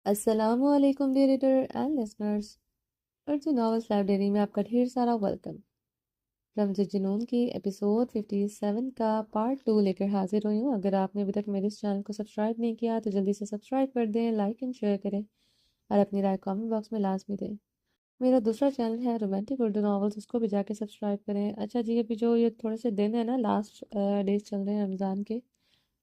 السلام علیکم dear reader and listeners, Urdu novels library میں آپ کا ڈھیر سارا ویلکم۔ رمز جنون کی ایپیسوڈ 57 کا پارٹ 2 لے کر حاضر ہوئی ہوں۔ اگر آپ نے ابھی تک میرے اس چینل کو سبسکرائب نہیں کیا تو جلدی سے سبسکرائب کر دیں، لائک اینڈ شیئر کریں اور اپنی رائے کامنٹ باکس میں لازمی دیں۔ میرا دوسرا چینل ہے رومانٹک اردو ناولس، اس کو بھی جا کے سبسکرائب کریں۔ اچھا جی، ابھی جو یہ تھوڑے سے دن ہیں نا، لاسٹ ڈیز چل رہے ہیں رمضان کے،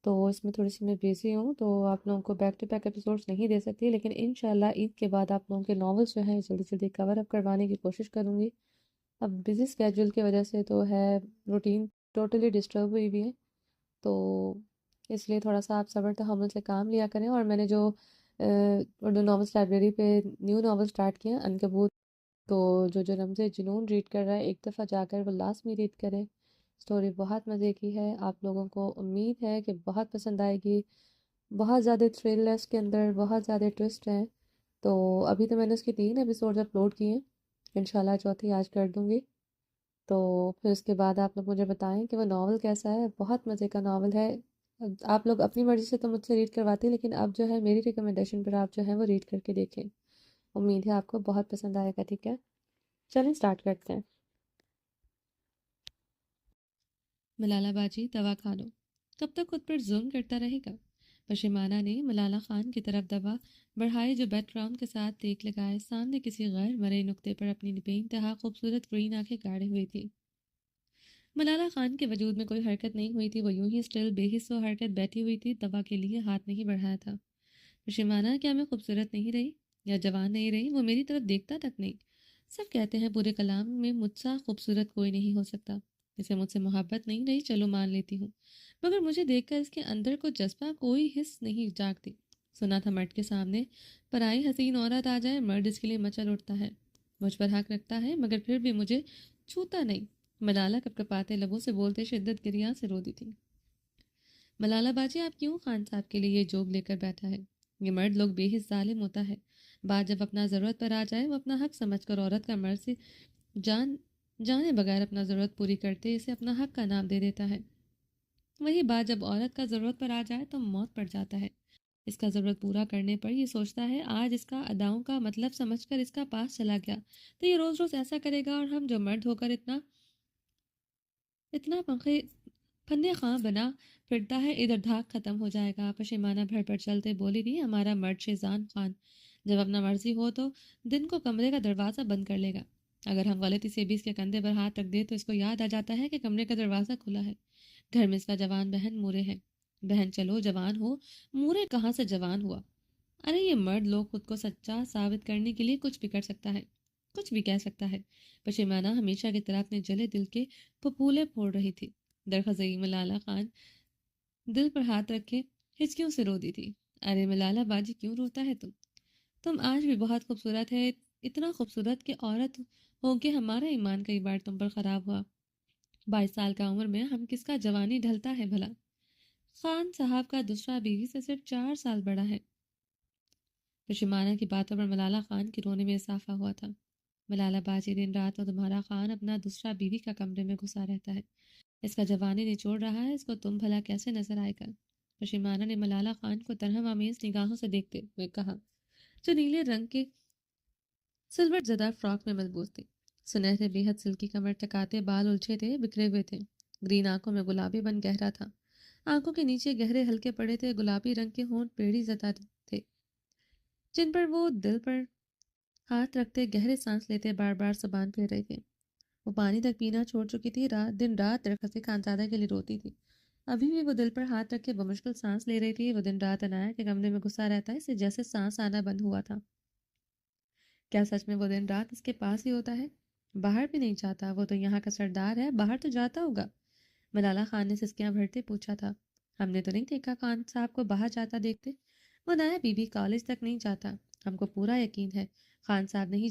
تو اس میں تھوڑی سی میں بیزی ہوں، تو آپ لوگوں کو بیک ٹو بیک ایپیسوڈس نہیں دے سکتی، لیکن انشاءاللہ عید کے بعد آپ لوگوں کے ناولس جو ہیں جلدی جلدی کور اپ کروانے کی کوشش کروں گی۔ اب بزی اسکیجول کی وجہ سے تو ہے، روٹین ٹوٹلی ڈسٹرب ہوئی ہوئی ہے، تو اس لیے تھوڑا سا آپ صبر تحمل سے کام لیا کریں۔ اور میں نے جو اردو ناولس لائبریری پہ نیو ناول سٹارٹ کیا عنکبوت، تو جو رمز جنون ریڈ کر رہا ہے ایک دفعہ جا کر وہ لازمی ریڈ کرے۔ سٹوری بہت مزے کی ہے، آپ لوگوں کو امید ہے کہ بہت پسند آئے گی۔ بہت زیادہ تھرل ہے اس کے اندر، بہت زیادہ ٹوسٹ ہیں۔ تو ابھی تو میں نے اس کی 3 ایپیسوڈ اپلوڈ کیے ہیں، انشاءاللہ چوتھی آج کر دوں گی۔ تو پھر اس کے بعد آپ لوگ مجھے بتائیں کہ وہ ناول کیسا ہے۔ بہت مزے کا ناول ہے۔ آپ لوگ اپنی مرضی سے تو مجھ سے ریڈ کرواتے ہیں، لیکن اب جو ہے میری ریکمنڈیشن پر آپ جو ہے وہ ریڈ کر کے دیکھیں۔ امید ہے آپ کو بہت پسند آئے گا، ٹھیک ہے؟ چلیں سٹارٹ کرتے ہیں۔ ملالہ باجی دوا کھا لو، کب تک خود پر ظلم کرتا رہے گا؟ پشیمانہ نے ملالہ خان کی طرف دبا بڑھائے جو بیک گراؤنڈ کے ساتھ ٹیک لگائے سامنے کسی غیر مرئی نقطے پر اپنی بے انتہا خوبصورت گرین آنکھیں گاڑے ہوئی تھی۔ ملالہ خان کے وجود میں کوئی حرکت نہیں ہوئی تھی، وہ یوں ہی اسٹل بے حس و حرکت بیٹھی ہوئی تھی، دوا کے لیے ہاتھ نہیں بڑھایا تھا۔ پشیمانہ، کیا میں خوبصورت نہیں رہی یا جوان نہیں رہی؟ وہ میری طرف دیکھتا تک نہیں۔ سب کہتے ہیں پورے کلام میں مجھ سا خوبصورت کوئی نہیں ہو سکتا، اسے مجھ سے محبت نہیں رہی، چلو مان لیتی ہوں، مگر مجھے دیکھ کر اس کے اندر کو جذبہ کوئی حس نہیں جاگتی۔ سنا تھا مرد کے سامنے پرائی حسین عورت آ جائے مرد اس کے لیے مچل اٹھتا ہے، مجھ پر حق رکھتا ہے، مگر پھر بھی مجھے چھوتا نہیں۔ ملالہ کپ کپاتے لبوں سے بولتے شدت گریاں سے رو دی تھی۔ ملالہ باجی، آپ کیوں خان صاحب کے لیے یہ جوب لے کر بیٹھا ہے؟ یہ مرد لوگ بے حس ظالم ہوتا ہے، بات جب اپنا ضرورت پر آ جائے وہ اپنا حق سمجھ کر عورت کا مرض سے جان جانے بغیر اپنا ضرورت پوری کرتے اسے اپنا حق کا نام دے دیتا ہے۔ وہی بات جب عورت کا ضرورت پر آ جائے تو موت پڑ جاتا ہے۔ اس کا ضرورت پورا کرنے پر یہ سوچتا ہے آج اس کا اداؤں کا مطلب سمجھ کر اس کا پاس چلا گیا تو یہ روز روز ایسا کرے گا، اور ہم جو مرد ہو کر اتنا اتنا پھندے خاں بنا پھرتا ہے، ادھر دھاک ختم ہو جائے گا۔ پشیمانہ بھر پر چلتے بولی تھی، ہمارا مرد شیزان خان جب اپنا مرضی ہو تو دن کو کمرے کا دروازہ بند کر لے گا، اگر ہم غلطی سے بھی اس کے کندھے پر ہاتھ رکھ دے تو اس کو یاد آ جاتا ہے کہ کمرے کا دروازہ کھلا ہے۔ گھر میں اس کا جوان بہن مورے ہے۔ بہن چلو جوان ہو، مورے کہاں سے جوان ہوا؟ ارے یہ مرد لوگ خود کو سچا ثابت کرنے کے لیے کچھ بھی کر سکتا ہے، کچھ بھی کہہ سکتا ہے۔ پشیمانہ ہمیشہ کی طرح اپنے جلے دل کے پھپھولے پھوڑ رہی تھی۔ درخزئی ملالہ خان دل پر ہاتھ رکھے ہچکیوں سے رو دی تھی۔ ارے ملالہ باجی، کیوں روتا ہے تم آج بھی بہت خوبصورت ہے، اتنا خوبصورت کہ عورت ہو کے ہمارا ایمان کئی بار تم پر خراب ہوا۔ 22 سال کا عمر میں ہم کس کا جوانی ڈھلتا ہے بھلا؟ خان صاحب کا دوسرا بیوی سے صرف 4 سال بڑا ہے۔ پشیمانہ کی باتوں پر ملالہ خان کے رونے میں اضافہ ہوا تھا۔ ملالہ باجی، دن رات وہ تمہارا خان اپنا دوسرا بیوی کا کمرے میں گھسا رہتا ہے، اس کا جوانی نچوڑ رہا ہے، اس کو تم بھلا کیسے نظر آئے گا؟ پشیمانہ نے ملالہ خان کو ترہم آمیز نگاہوں سے دیکھتے ہوئے کہا، جو نیلے رنگ کے سلور زدہ فراک میں ملبوس تھی، سنہرے بے حد سلکی کمر ٹکاتے بال الجھے تھے، بکھرے ہوئے تھے، گرین آنکھوں میں گلابی بن گہرا تھا، آنکھوں کے نیچے گہرے ہلکے پڑے تھے، گلابی رنگ کے ہونٹ پیڑی زدہ تھے جن پر وہ دل پر ہاتھ رکھتے گہرے سانس لیتے بار بار زبان پھیر رہے تھے۔ وہ پانی تک پینا چھوڑ چکی تھی، دن رات درخت خانزادہ کے لیے روتی تھی، ابھی بھی وہ دل پر ہاتھ رکھ کے بمشکل سانس لے رہی تھی۔ وہ دن رات انایا کے کمرے میں گھسا رہتا ہے، اسے جیسے سانس آنا بند ہوا تھا۔ کیا سچ میں وہ دن رات اس کے پاس ہی ہوتا ہے؟ باہر بھی نہیں جاتا؟ وہ تو یہاں کا سردار ہے، باہر تو جاتا ہوگا؟ ملالہ خان نے سسکیاں بھرتے پوچھا تھا۔ ہم نے تو نہیں دیکھا خان صاحب کو باہر جاتا دیکھتے، وہ نیا بی بی کالج تک نہیں جاتا، ہم کو پورا یقین ہے خان صاحب نہیں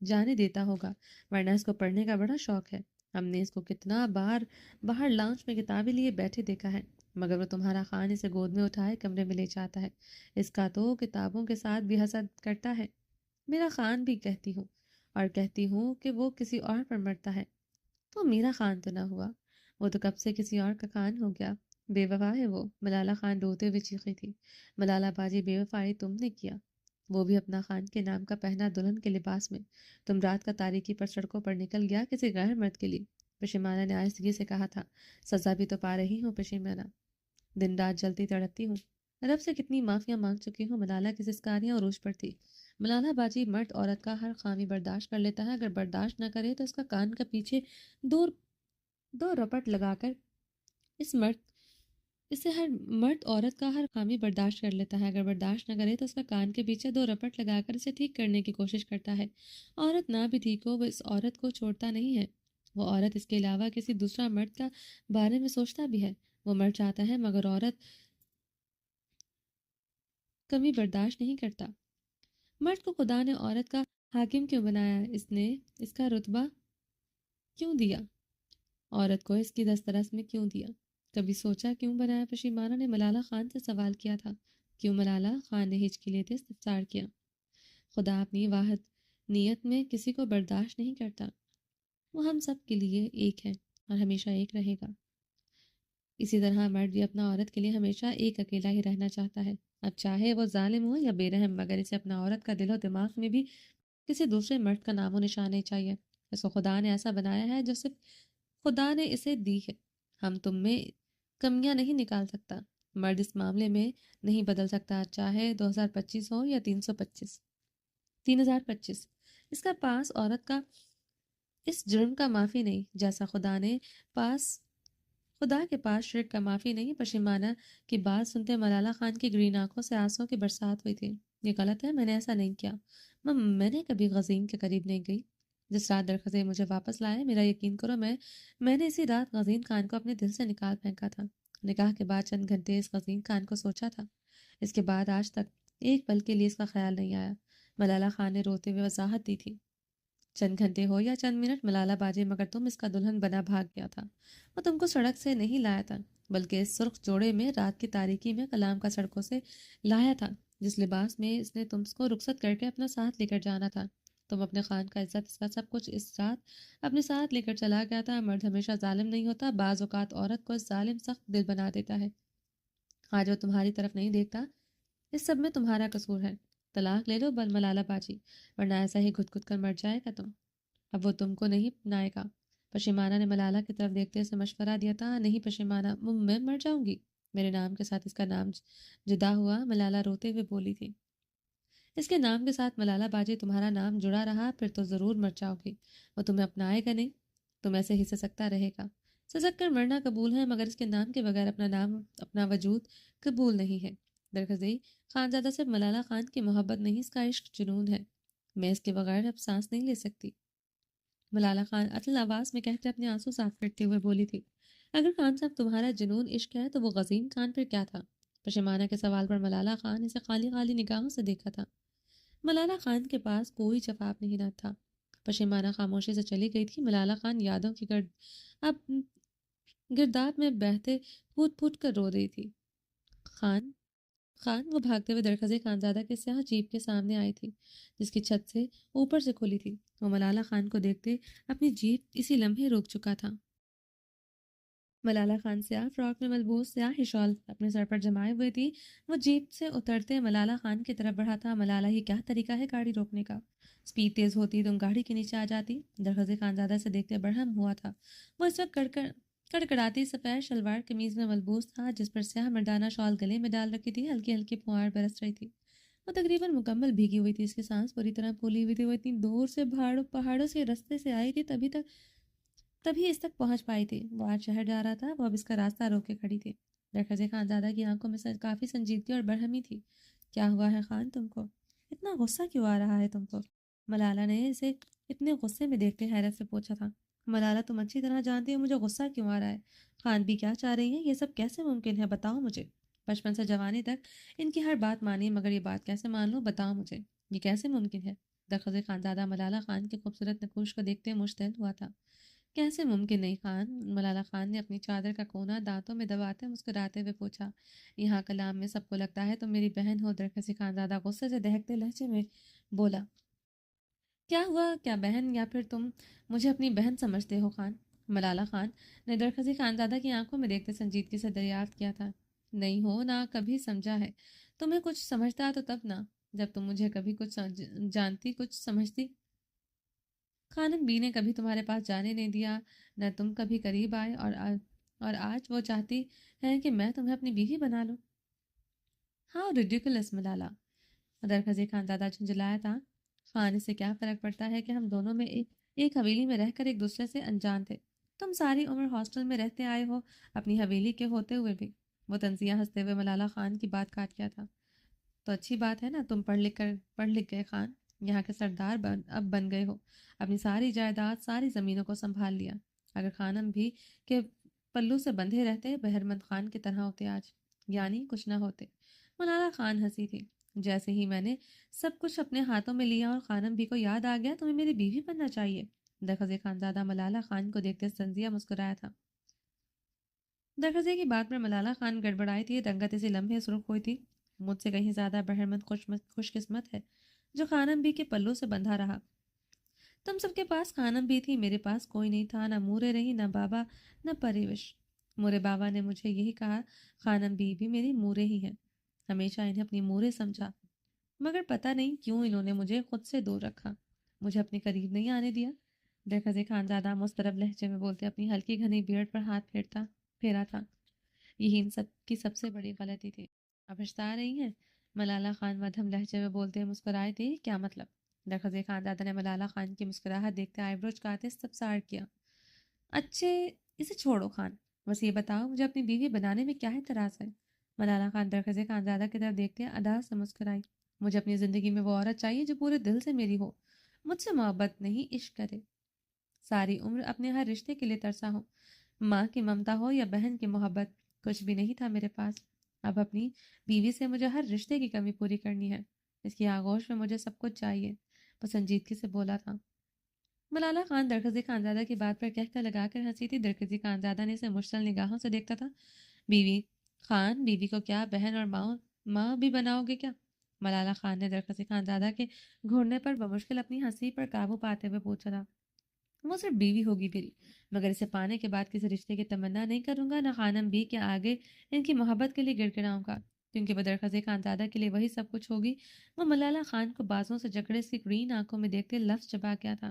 جانے دیتا ہوگا، ورنہ اس کو پڑھنے کا بڑا شوق ہے، ہم نے اس کو کتنا بار باہر لاؤنج میں کتابیں لیے بیٹھے دیکھا ہے، مگر وہ تمہارا خان اسے گود میں اٹھائے کمرے میں لے جاتا ہے، اس کا تو کتابوں کے ساتھ بھی حسد کرتا ہے۔ میرا خان بھی کہتی ہوں کہ وہ کسی اور پر مرتا ہے، تو میرا خان تو نہ ہوا، وہ تو کب سے کسی اور کا خان ہو گیا۔ بے وفا ہے وہ، ملالہ خان روتے ہوئے چیخی تھی۔ ملالہ باجی بے وفائی تم نے کیا، وہ بھی اپنا خان کے نام کا پہنا دلہن کے لباس میں۔ تم رات کا تاریکی پر سڑکوں پر نکل گیا کسی غیر مرد کے لیے۔ پشیمانہ نے آہستگی سے کہا تھا۔ سزا بھی تو پا رہی ہوں پشیمانہ، دن رات جلتی تڑپتی ہوں، رب سے کتنی معافیاں مانگ چکی ہوں۔ ملالہ کی سسکاریاں عروج پر تھی۔ ملالہ باجی، مرد عورت کا ہر خامی برداشت کر لیتا ہے، اگر برداشت نہ کرے تو اس کا کان کا پیچھے دو دو رپٹ لگا کر اس مرد اسے ہر مرد عورت کا ہر خامی برداشت کر لیتا ہے، اگر برداشت نہ کرے تو اس کا کان کے پیچھے دو رپٹ لگا کر اسے ٹھیک کرنے کی کوشش کرتا ہے۔ عورت نہ بھی ٹھیک ہو، وہ اس عورت کو چھوڑتا نہیں ہے۔ وہ عورت اس کے علاوہ کسی دوسرا مرد کا بارے میں سوچتا بھی ہے۔ وہ مرد چاہتا ہے مگر عورت کمی برداشت نہیں کرتا۔ مرد کو خدا نے عورت کا حاکم کیوں بنایا؟ اس نے اس کا رتبہ کیوں دیا؟ عورت کو اس کی دسترس میں کیوں دیا؟ کبھی سوچا کیوں بنایا؟ پشیمانہ نے ملالہ خان سے سوال کیا تھا۔ کیوں؟ ملالہ خان نے ہچکی لیتے استفسار کیا۔ خدا اپنی واحد نیت میں کسی کو برداشت نہیں کرتا۔ وہ ہم سب کے لیے ایک ہے اور ہمیشہ ایک رہے گا۔ اسی طرح مرد بھی اپنا عورت کے لیے ہمیشہ ایک اکیلا ہی رہنا چاہتا ہے، اب چاہے وہ ظالم ہو یا بے رحم، مگر اسے اپنا عورت کا دل و دماغ میں بھی کسی دوسرے مرد کا نام و نشان نہیں چاہیے۔ اس کو خدا نے ایسا بنایا ہے جو صرف خدا نے اسے دی ہے۔ ہم تم میں کمیاں نہیں نکال سکتا۔ مرد اس معاملے میں نہیں بدل سکتا، چاہے 2025 ہو یا 3025۔ اس کا پاس عورت کا اس جرم کا معافی نہیں، جیسا خدا کے پاس شرک کا معافی نہیں۔ پشیمانہ کی بات سنتے ملالہ خان کی گرین آنکھوں سے آنسوں کی برسات ہوئی تھی۔ یہ غلط ہے، میں نے ایسا نہیں کیا۔ میں نے کبھی غزین کے قریب نہیں گئی۔ جس رات درخزے مجھے واپس لائے، میرا یقین کرو، میں نے اسی رات غزین خان کو اپنے دل سے نکال پھینکا تھا۔ نکاح کے بعد چند گھنٹے اس غزین خان کو سوچا تھا، اس کے بعد آج تک ایک پل کے لیے اس کا خیال نہیں آیا۔ ملالہ خان نے روتے ہوئے وضاحت دی تھی۔ چند گھنٹے ہو یا چند منٹ ملالہ باجی، مگر تم اس کا دلہن بنا بھاگ گیا تھا۔ وہ تم کو سڑک سے نہیں لایا تھا، بلکہ اس سرخ جوڑے میں رات کی تاریکی میں کلام کا سڑکوں سے لایا تھا، جس لباس میں اس نے تم کو رخصت کر کے اپنا ساتھ لے کر جانا تھا۔ تم اپنے خان کا عزت، اس کا سب کچھ اس رات اپنے ساتھ لے کر چلا گیا تھا۔ مرد ہمیشہ ظالم نہیں ہوتا، بعض اوقات عورت کو ظالم سخت دل بنا دیتا ہے۔ آج وہ تمہاری طرف نہیں دیکھتا، اس سب میں تمہارا قصور ہے۔ طلاق لے لو ملالہ باجی، ورنہ ایسا ہی گھٹ گھٹ کر مر جائے گا تم۔ اب وہ تم کو نہیں اپنائے گا۔ پشیمانہ نے ملالہ کی طرف دیکھتے اسے مشورہ دیا تھا۔ نہیں پشیمانہ، میں مر جاؤں گی، میرے نام کے ساتھ اس کا نام جدا ہوا، ملالہ روتے ہوئے بولی تھی۔ اس کے نام کے ساتھ ملالہ باجی تمہارا نام جڑا رہا، پھر تو ضرور مر جاؤ گی۔ وہ تمہیں اپنائے گا نہیں، تم ایسے ہی سسکتا رہے گا۔ سسک کر مرنا قبول ہے، مگر اس کے نام کے بغیر اپنا نام، اپنا وجود قبول نہیں ہے۔ درخزئی، خانزادہ صرف ملالہ خان کی محبت نہیں، اس کا عشق جنون ہے۔ میں اس کے بغیر اب سانس نہیں لے سکتی۔ ملالہ خان اٹل آواز میں کہتے اپنے آنسو صاف کرتے ہوئے بولی تھی۔ اگر خان صاحب تمہارا جنون عشق ہے تو وہ غزین خان پھر کیا تھا؟ پشیمانہ کے سوال پر ملالہ خان اسے خالی خالی نگاہوں سے دیکھا تھا۔ ملالہ خان کے پاس کوئی جواب نہیں نہ تھا۔ پشیمانہ خاموشی سے چلی گئی تھی۔ ملالہ خان یادوں کی اب گرداب میں بہتے پھوٹ پھوٹ کر رو رہی تھی۔ خان وہ بھاگتے ہوئے درخزے خانزادہ کے سیاہ جیپ کے سامنے آئی تھی، جس کی چھت سے اوپر سے کھلی تھی۔ وہ ملالہ خان کو دیکھتے اپنی جیپ اسی لمحے روک چکا تھا۔ ملالہ خان سیاہ فراک میں ملبوس سیاہ ہی شال اپنے سر پر جمائے ہوئے تھی۔ وہ جیپ سے اترتے ملالہ خان کی طرف بڑھا تھا۔ ملالہ، ہی کیا طریقہ ہے گاڑی روکنے کا؟ سپیڈ تیز ہوتی تم گاڑی کے نیچے آ جاتی۔ درخزے خانزادہ سے دیکھتے برہم ہوا تھا۔ وہ اس وقت کڑکڑاتی سفید شلوار قمیض میں ملبوس تھا، جس پر سیاہ مردانہ شال گلے میں ڈال رکھی تھی۔ ہلکی ہلکی پھوار برس رہی تھی۔ وہ تقریباً مکمل بھیگی ہوئی تھی، اس کی سانس پوری طرح پھولی ہوئی تھی۔ وہ اتنی دور سے پہاڑوں سے رستے سے آئی تھی، تبھی اس تک پہنچ پائی تھی۔ وہ آج شہر جا رہا تھا، وہ اب اس کا راستہ روک کے کھڑی تھی۔ درخزے خانزادہ کی آنکھوں میں کافی سنجیدگی اور برہمی تھی۔ کیا ہوا ہے خان تم کو؟ اتنا غصہ کیوں آ رہا ہے تم کو؟ ملالہ نے اسے اتنے غصے میں دیکھتے حیرت سے پوچھا تھا۔ ملالہ، تم اچھی طرح جانتی ہو مجھے غصہ کیوں آ رہا ہے۔ خان بھی کیا چاہ رہی ہیں؟ یہ سب کیسے ممکن ہے؟ بتاؤ مجھے۔ بچپن سے جوانی تک ان کی ہر بات مانی، مگر یہ بات کیسے مان لوں؟ بتاؤ مجھے، یہ کیسے ممکن ہے؟ درخزے خانزادہ ملالہ خان کے خوبصورت نقوش کو دیکھتے مشتعل ہوا تھا۔ کیسے ممکن نہیں خان؟ ملالہ خان نے اپنی چادر کا کونا دانتوں میں دباتے مسکراتے ہوئے پوچھا۔ یہاں کلام میں سب کو لگتا ہے تم میری بہن ہو۔ درخزے خانزادہ غصے سے دہکتے لہجے میں بولا۔ کیا ہوا؟ کیا بہن؟ یا پھر تم مجھے اپنی بہن سمجھتے ہو خان؟ ملالہ خان نے درخزی خانزادہ کی آنکھوں میں دیکھتے سنجیدگی سے دریافت کیا تھا۔ نہیں ہو نہ کبھی سمجھا ہے، تمہیں کچھ سمجھتا تو تب نہ، جب تم مجھے کبھی کچھ جانتی کچھ سمجھتی۔ خانم بی نے کبھی تمہارے پاس جانے نہیں دیا، نہ تم کبھی قریب آئے، اور آج وہ چاہتی ہے کہ میں تمہیں اپنی بیوی بنا لوں۔ ہاں ریڈیکولس ملالہ، درخزی خانزادہ جھنجھلایا تھا۔ خان اس سے کیا فرق پڑتا ہے کہ ہم دونوں میں ایک حویلی میں رہ کر ایک دوسرے سے انجان تھے۔ تم ساری عمر ہاسٹل میں رہتے آئے ہو، اپنی حویلی کے ہوتے ہوئے بھی۔ وہ طنزیہ ہنستے ہوئے ملالہ خان کی بات کاٹ گیا تھا۔ تو اچھی بات ہے نا، تم پڑھ لکھ گئے خان، یہاں کے سردار اب بن گئے ہو، اپنی ساری جائیداد ساری زمینوں کو سنبھال لیا۔ اگر خانم بھی کے پلو سے بندھے رہتے بہرمند خان کی طرح ہوتے آج، یعنی کچھ نہ ہوتے۔ ملالہ خان ہنسی تھی۔ جیسے ہی میں نے سب کچھ اپنے ہاتھوں میں لیا اور خانم بھی کو یاد آ گیا تمہیں میری بیوی بننا چاہیے۔ درخزی خانزادہ ملالہ خان کو دیکھتے طنزیہ مسکرایا تھا۔ درخزی کی بات پر ملالہ خان گڑبڑائی تھی، رنگت اسی لمحے سرخ ہوئی تھی۔ مجھ سے کہیں زیادہ بہرمند خوش قسمت ہے جو خانم بھی کے پلوں سے بندھا رہا۔ تم سب کے پاس خانم بھی تھی، میرے پاس کوئی نہیں تھا، نہ مورے رہی، نہ بابا، نہ پریوش۔ مورے بابا نے مجھے یہی کہا، خانم بھی میری مورے ہی ہیں، ہمیشہ انہیں اپنی مورے سمجھا، مگر پتہ نہیں کیوں انہوں نے مجھے خود سے دور رکھا، مجھے اپنے قریب نہیں آنے دیا۔ درخزی خانزادہ مضطرب لہجے میں بولتے اپنی ہلکی گھنی بیئرڈ پر ہاتھ پھیرا تھا۔ یہی ان سب کی سب سے بڑی غلطی تھی۔ اب پچھتا رہی ہیں؟ ملالہ خان مدھم لہجے میں بولتے مسکرائے تھے۔ کیا مطلب؟ درخزی خانزادہ نے ملالہ خان کی مسکراہٹ دیکھتے آئی برو چکاتے سبسار کیا۔ اچھے اسے چھوڑو خان، بس یہ بتاؤ مجھے اپنی بیوی بنانے میں کیا اعتراض ہے؟ ملالہ خان درخزی خانزادہ کی طرف دیکھتے ادا سے مسکرائی۔ مجھے اپنی زندگی میں وہ عورت چاہیے جو پورے دل سے میری ہو، مجھ سے محبت نہیں عشق کرے، ساری عمر اپنے ہر رشتے کے لیے ترسا ہو، ماں کی ممتا ہو یا بہن کی محبت، کچھ بھی نہیں تھا میرے پاس۔ اب اپنی بیوی سے مجھے ہر رشتے کی کمی پوری کرنی ہے، اس کی آغوش میں مجھے سب کچھ چاہیے، وہ سنجیدگی سے بولا تھا۔ ملالہ خان درخزی خانزادہ کی بات پر کہکا لگا کر ہنسی تھی۔ درخزی خانزادہ نے اسے مشتعل نگاہوں سے دیکھتا تھا۔ بیوی خان، بیوی کو کیا بہن اور ماں بھی بناؤ گے کیا؟ ملالہ خان نے درخزی خانزادہ کے گھورنے پر بمشکل اپنی ہنسی پر قابو پاتے ہوئے پوچھا تھا۔ وہ صرف بیوی ہوگی میری، مگر اسے پانے کے بعد کسی رشتے کی تمنا نہیں کروں گا، نہ خانم بھی کے آگے ان کی محبت کے لیے گر گراؤں گا، کیونکہ وہ درخزی خانزادہ کے لیے وہی سب کچھ ہوگی۔ وہ ملالہ خان کو بازوں سے جکڑے اس کی گرین آنکھوں میں دیکھتے لفظ چبا گیا تھا۔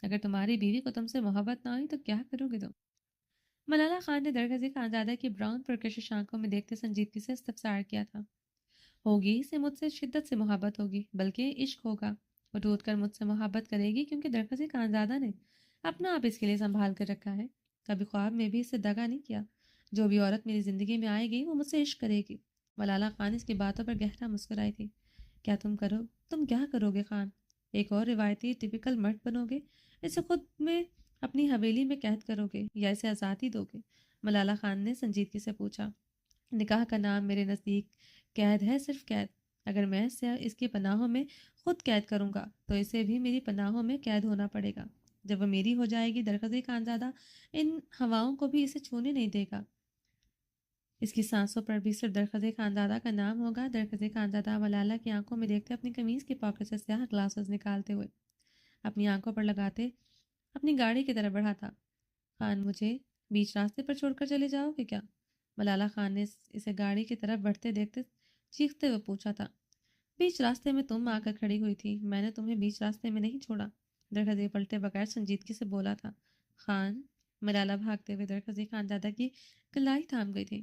اگر تمہاری بیوی کو تم سے محبت نہ ہوئی تو کیا کرو گے تم؟ ملالہ خان نے درخزی خانزادہ کی براؤن پرکشش آنکھوں میں دیکھتے سنجیدگی سے استفسار کیا تھا۔ ہوگی اسے مجھ سے شدت سے محبت ہوگی، بلکہ عشق ہوگا، وہ ٹوٹ کر مجھ سے محبت کرے گی، کیونکہ درخزی خانزادہ نے اپنا آپ اس کے لیے سنبھال کر رکھا ہے، کبھی خواب میں بھی اس سے دغا نہیں کیا۔ جو بھی عورت میری زندگی میں آئے گی وہ مجھ سے عشق کرے گی۔ ملالہ خان اس کی باتوں پر گہرا مسکرائی تھی۔ تم کیا کرو گے خان؟ ایک اور روایتی ٹپیکل مرد بنو گے؟ اسے خود میں اپنی حویلی میں قید کرو گے یا اسے آزادی دو گے؟ ملالہ خان نے سنجیدگی سے پوچھا۔ نکاح کا نام میرے نزدیک قید ہے، صرف قید۔ اگر میں اس کی پناہوں میں خود قید کروں گا تو اسے بھی میری پناہوں میں قید ہونا پڑے گا۔ جب وہ میری ہو جائے گی درخزی خانزادہ ان ہواؤں کو بھی اسے چھونے نہیں دے گا، اس کی سانسوں پر بھی صرف درخزی خانزادہ کا نام ہوگا۔ درخزی خانزادہ ملالہ کی آنکھوں میں دیکھتے اپنی قمیض کی پاکٹ سے سیاہ گلاسز نکالتے ہوئے اپنی آنکھوں پر لگاتے اپنی گاڑی کی طرف بڑھا تھا۔ خان، مجھے بیچ راستے پر چھوڑ کر چلے جاؤ گے کیا؟ ملالہ خان نے اسے گاڑی کی طرف بڑھتے دیکھتے چیختے ہوئے پوچھا تھا۔ بیچ راستے میں تم آ کر کھڑی ہوئی تھی، میں نے تمہیں بیچ راستے میں نہیں چھوڑا، درخزی پلٹے بغیر سنجیدگی سے بولا تھا۔ خان، ملالہ بھاگتے ہوئے درخزی خانزادہ کی کلائی تھام گئی تھی۔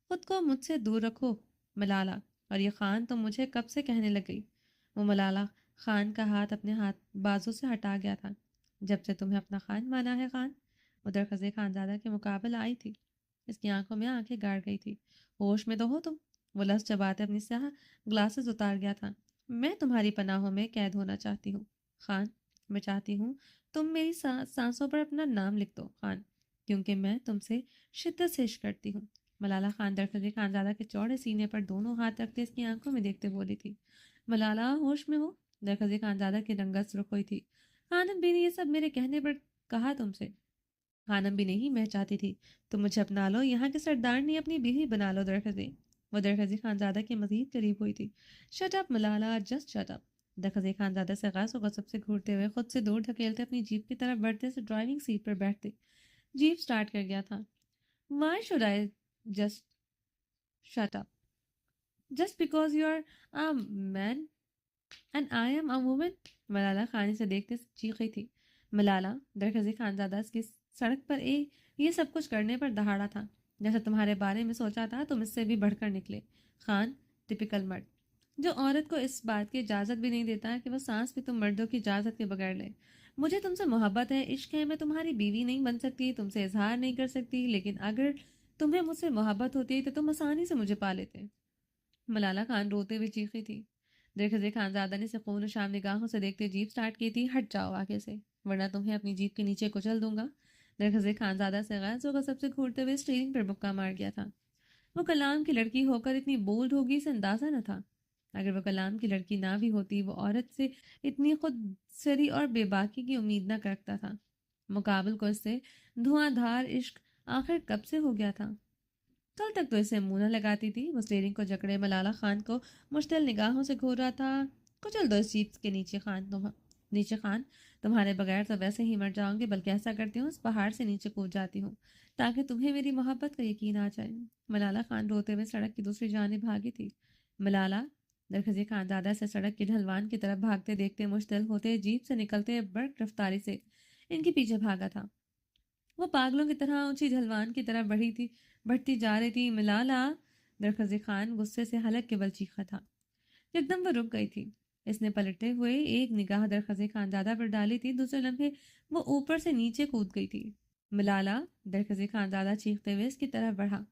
خود کو مجھ سے دور رکھو ملالہ، اور یہ خان تم مجھے کب سے کہنے لگ گئی؟ وہ ملالہ خان کا ہاتھ اپنے بازو سے ہٹا گیا تھا۔ جب سے تمہیں اپنا خان مانا ہے خان؟ وہ درخزی خانزادہ کے مقابل آئی تھی، اس کی آنکھوں میں آنکھیں گاڑ گئی تھی۔ ہوش میں تو ہو تم؟ وہ لفظ چباتے اپنی سیاہ گلاسز اتار گیا تھا۔ میں تمہاری پناہوں میں قید ہونا چاہتی ہوں خان، میں چاہتی ہوں تم میری سانسوں پر اپنا نام لکھ دو خان، کیونکہ میں تم سے شدت سے عشق کرتی ہوں۔ ملالہ خان درخزی خانزادہ کے چوڑے سینے پر دونوں ہاتھ رکھتے اس کی آنکھوں میں دیکھتے بولی تھی۔ ملالہ، ہوش میں ہو؟ درخزی خانزادہ کی رنگت سرخ ہوئی تھی۔ خانم بھی نے یہ سب میرے کہنے پر کہا تم سے؟ خانم بھی نہیں، میں چاہتی تھی تم مجھے اپنا لو، یہاں کے سردار نے اپنی بیوی بنا لو درخزی۔ وہ درخزی خانزادہ کے مزید قریب ہوئی تھی۔ Shut up Malala, just shut up. درخزی خانزادہ سے غصب سے گھورتے ہوئے خود سے دور دھکیلتے اپنی جیپ کی طرف بڑھتے سے ڈرائیونگ سیٹ پر بیٹھتے جیپ سٹارٹ کر گیا تھا. Why should I just shut up? Just because you're a man and I am a woman? Malala خانے سے دیکھتے چیخی تھی. ملالہ درخزی خانزادہ اس کی سڑک پر یہ سب کچھ کرنے پر دہاڑا تھا. جیسا تمہارے بارے میں سوچا تھا تم اس سے بھی بڑھ کر نکلے. خان ٹپیکل مرد جو عورت کو اس بات کی اجازت بھی نہیں دیتا کہ وہ سانس بھی تم مردوں کی اجازت کے بغیر لے. مجھے تم سے محبت ہے، عشق ہے، میں تمہاری بیوی نہیں بن سکتی، تم سے اظہار نہیں کر سکتی، لیکن اگر تمہیں مجھ سے محبت ہوتی تو تم آسانی سے مجھے پا لیتے. ملالہ خان روتے ہوئے چیخی تھی. درخزی خانزادہ نے سکون و شام نگاہوں سے دیکھتے جیپ سٹارٹ کی تھی. ہٹ جاؤ آگے سے ورنہ تمہیں اپنی جیپ کے نیچے کچل دوں گا. درخزی خانزادہ سے غیظ کا سب سے گھورتے ہوئے اسٹیئرنگ پر مکہ مار گیا تھا. وہ کلام کی لڑکی ہو کر اتنی بولڈ ہوگی اسے اندازہ نہ تھا. اگر وہ کلام کی لڑکی نہ بھی ہوتی وہ عورت سے اتنی خود سری اور بے باکی کی امید نہ کرتا تھا. مقابل کو اس سے دھواں دھار عشق آخر کب سے ہو گیا تھا؟ کل تک تو اسے منہ نہ لگاتی تھی. وہ اسٹیئرنگ کو جکڑے ملالہ خان کو مشتعل نگاہوں سے گھور رہا تھا. کچل دو اس جیپ کے نیچے خان تمہارے بغیر تو ویسے ہی مر جاؤں گے، بلکہ ایسا کرتی ہوں اس پہاڑ سے نیچے کود جاتی ہوں تاکہ تمہیں میری محبت کا یقین آ جائے. ملالہ خان روتے ہوئے سڑک کی دوسری جانب بھاگی تھی. ملالہ درخزی خانزادہ سے سڑک کی ڈھلوان کی طرف بھاگتے دیکھتے مشتعل ہوتے جیپ سے نکلتے برق رفتاری سے ان کے پیچھے بھاگا تھا. وہ پاگلوں کی طرح اونچی ڈھلوان کی طرف بڑھتی جا رہی تھی. ملالہ درخزی خان غصے سے حلق کے بل چیخا تھا. یکدم وہ رک گئی تھی. اس نے پلٹتے ہوئے ایک نگاہ درخزی خانزادہ پر ڈالی تھی. دوسرے لمحے وہ اوپر سے نیچے کود گئی تھی. ملالہ درخزی خانزادہ چیختے ہوئے اس کی طرف بڑھا.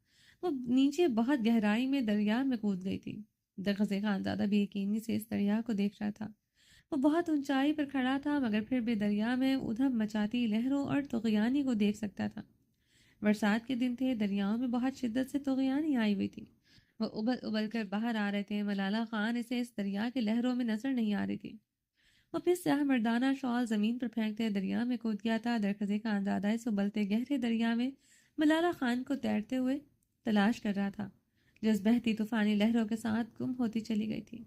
وہ نیچے بہت گہرائی میں دریا میں کود گئی تھی. درخزی خانزادہ بے یقینی سے اس دریا کو دیکھ رہا تھا. وہ بہت اونچائی پر کھڑا تھا مگر پھر بھی دریا میں ادھم مچاتی لہروں اور طغیانی کو دیکھ سکتا تھا. برسات کے دن تھے. دریاؤں میں بہت شدت سے طغیانی آئی ہوئی تھی. وہ ابل کر باہر آ رہے تھے. ملالہ خان اسے اس دریا کے لہروں میں نظر نہیں آ رہی تھی. وہ پھر سیاہ مردانہ شال زمین پر پھینکتے دریا میں کود گیا تھا. درخزی خانزادہ اس ابلتے گہرے دریا میں ملالہ خان کو تیرتے ہوئے تلاش کر رہا تھا جو اس بہتی طوفانی لہروں کے ساتھ گم ہوتی چلی گئی تھی.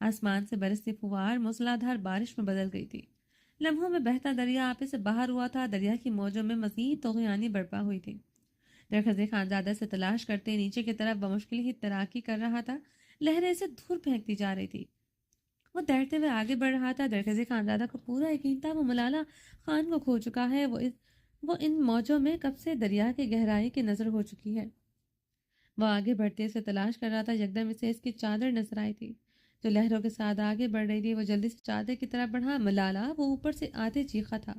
آسمان سے برستی پھوار موسلادھار بارش میں بدل گئی تھی. لمحوں میں بہتا دریا آپے سے باہر ہوا تھا. دریا کی موجوں میں مزید طغیانی برپا ہوئی تھی. درخزی خانزادہ سے تلاش کرتے نیچے کی طرف بمشکل ہی تیراکی کر رہا تھا. لہریں اسے دور پھینکتی جا رہی تھی. وہ تیرتے ہوئے آگے بڑھ رہا تھا. درخزی خانزادہ کو پورا یقین تھا وہ ملالہ خان کو کھو چکا ہے. وہ ان موجوں میں کب سے دریا کی گہرائی کی نظر ہو چکی ہے. وہ آگے بڑھتے اسے تلاش کر رہا تھا. یکدم اسے اس کی چادر نظر آئی تھی جو لہروں کے ساتھ آگے بڑھ رہی تھی. وہ جلدی سے چادر کی طرف بڑھا. ملالہ وہ اوپر سے آتے چیخا تھا.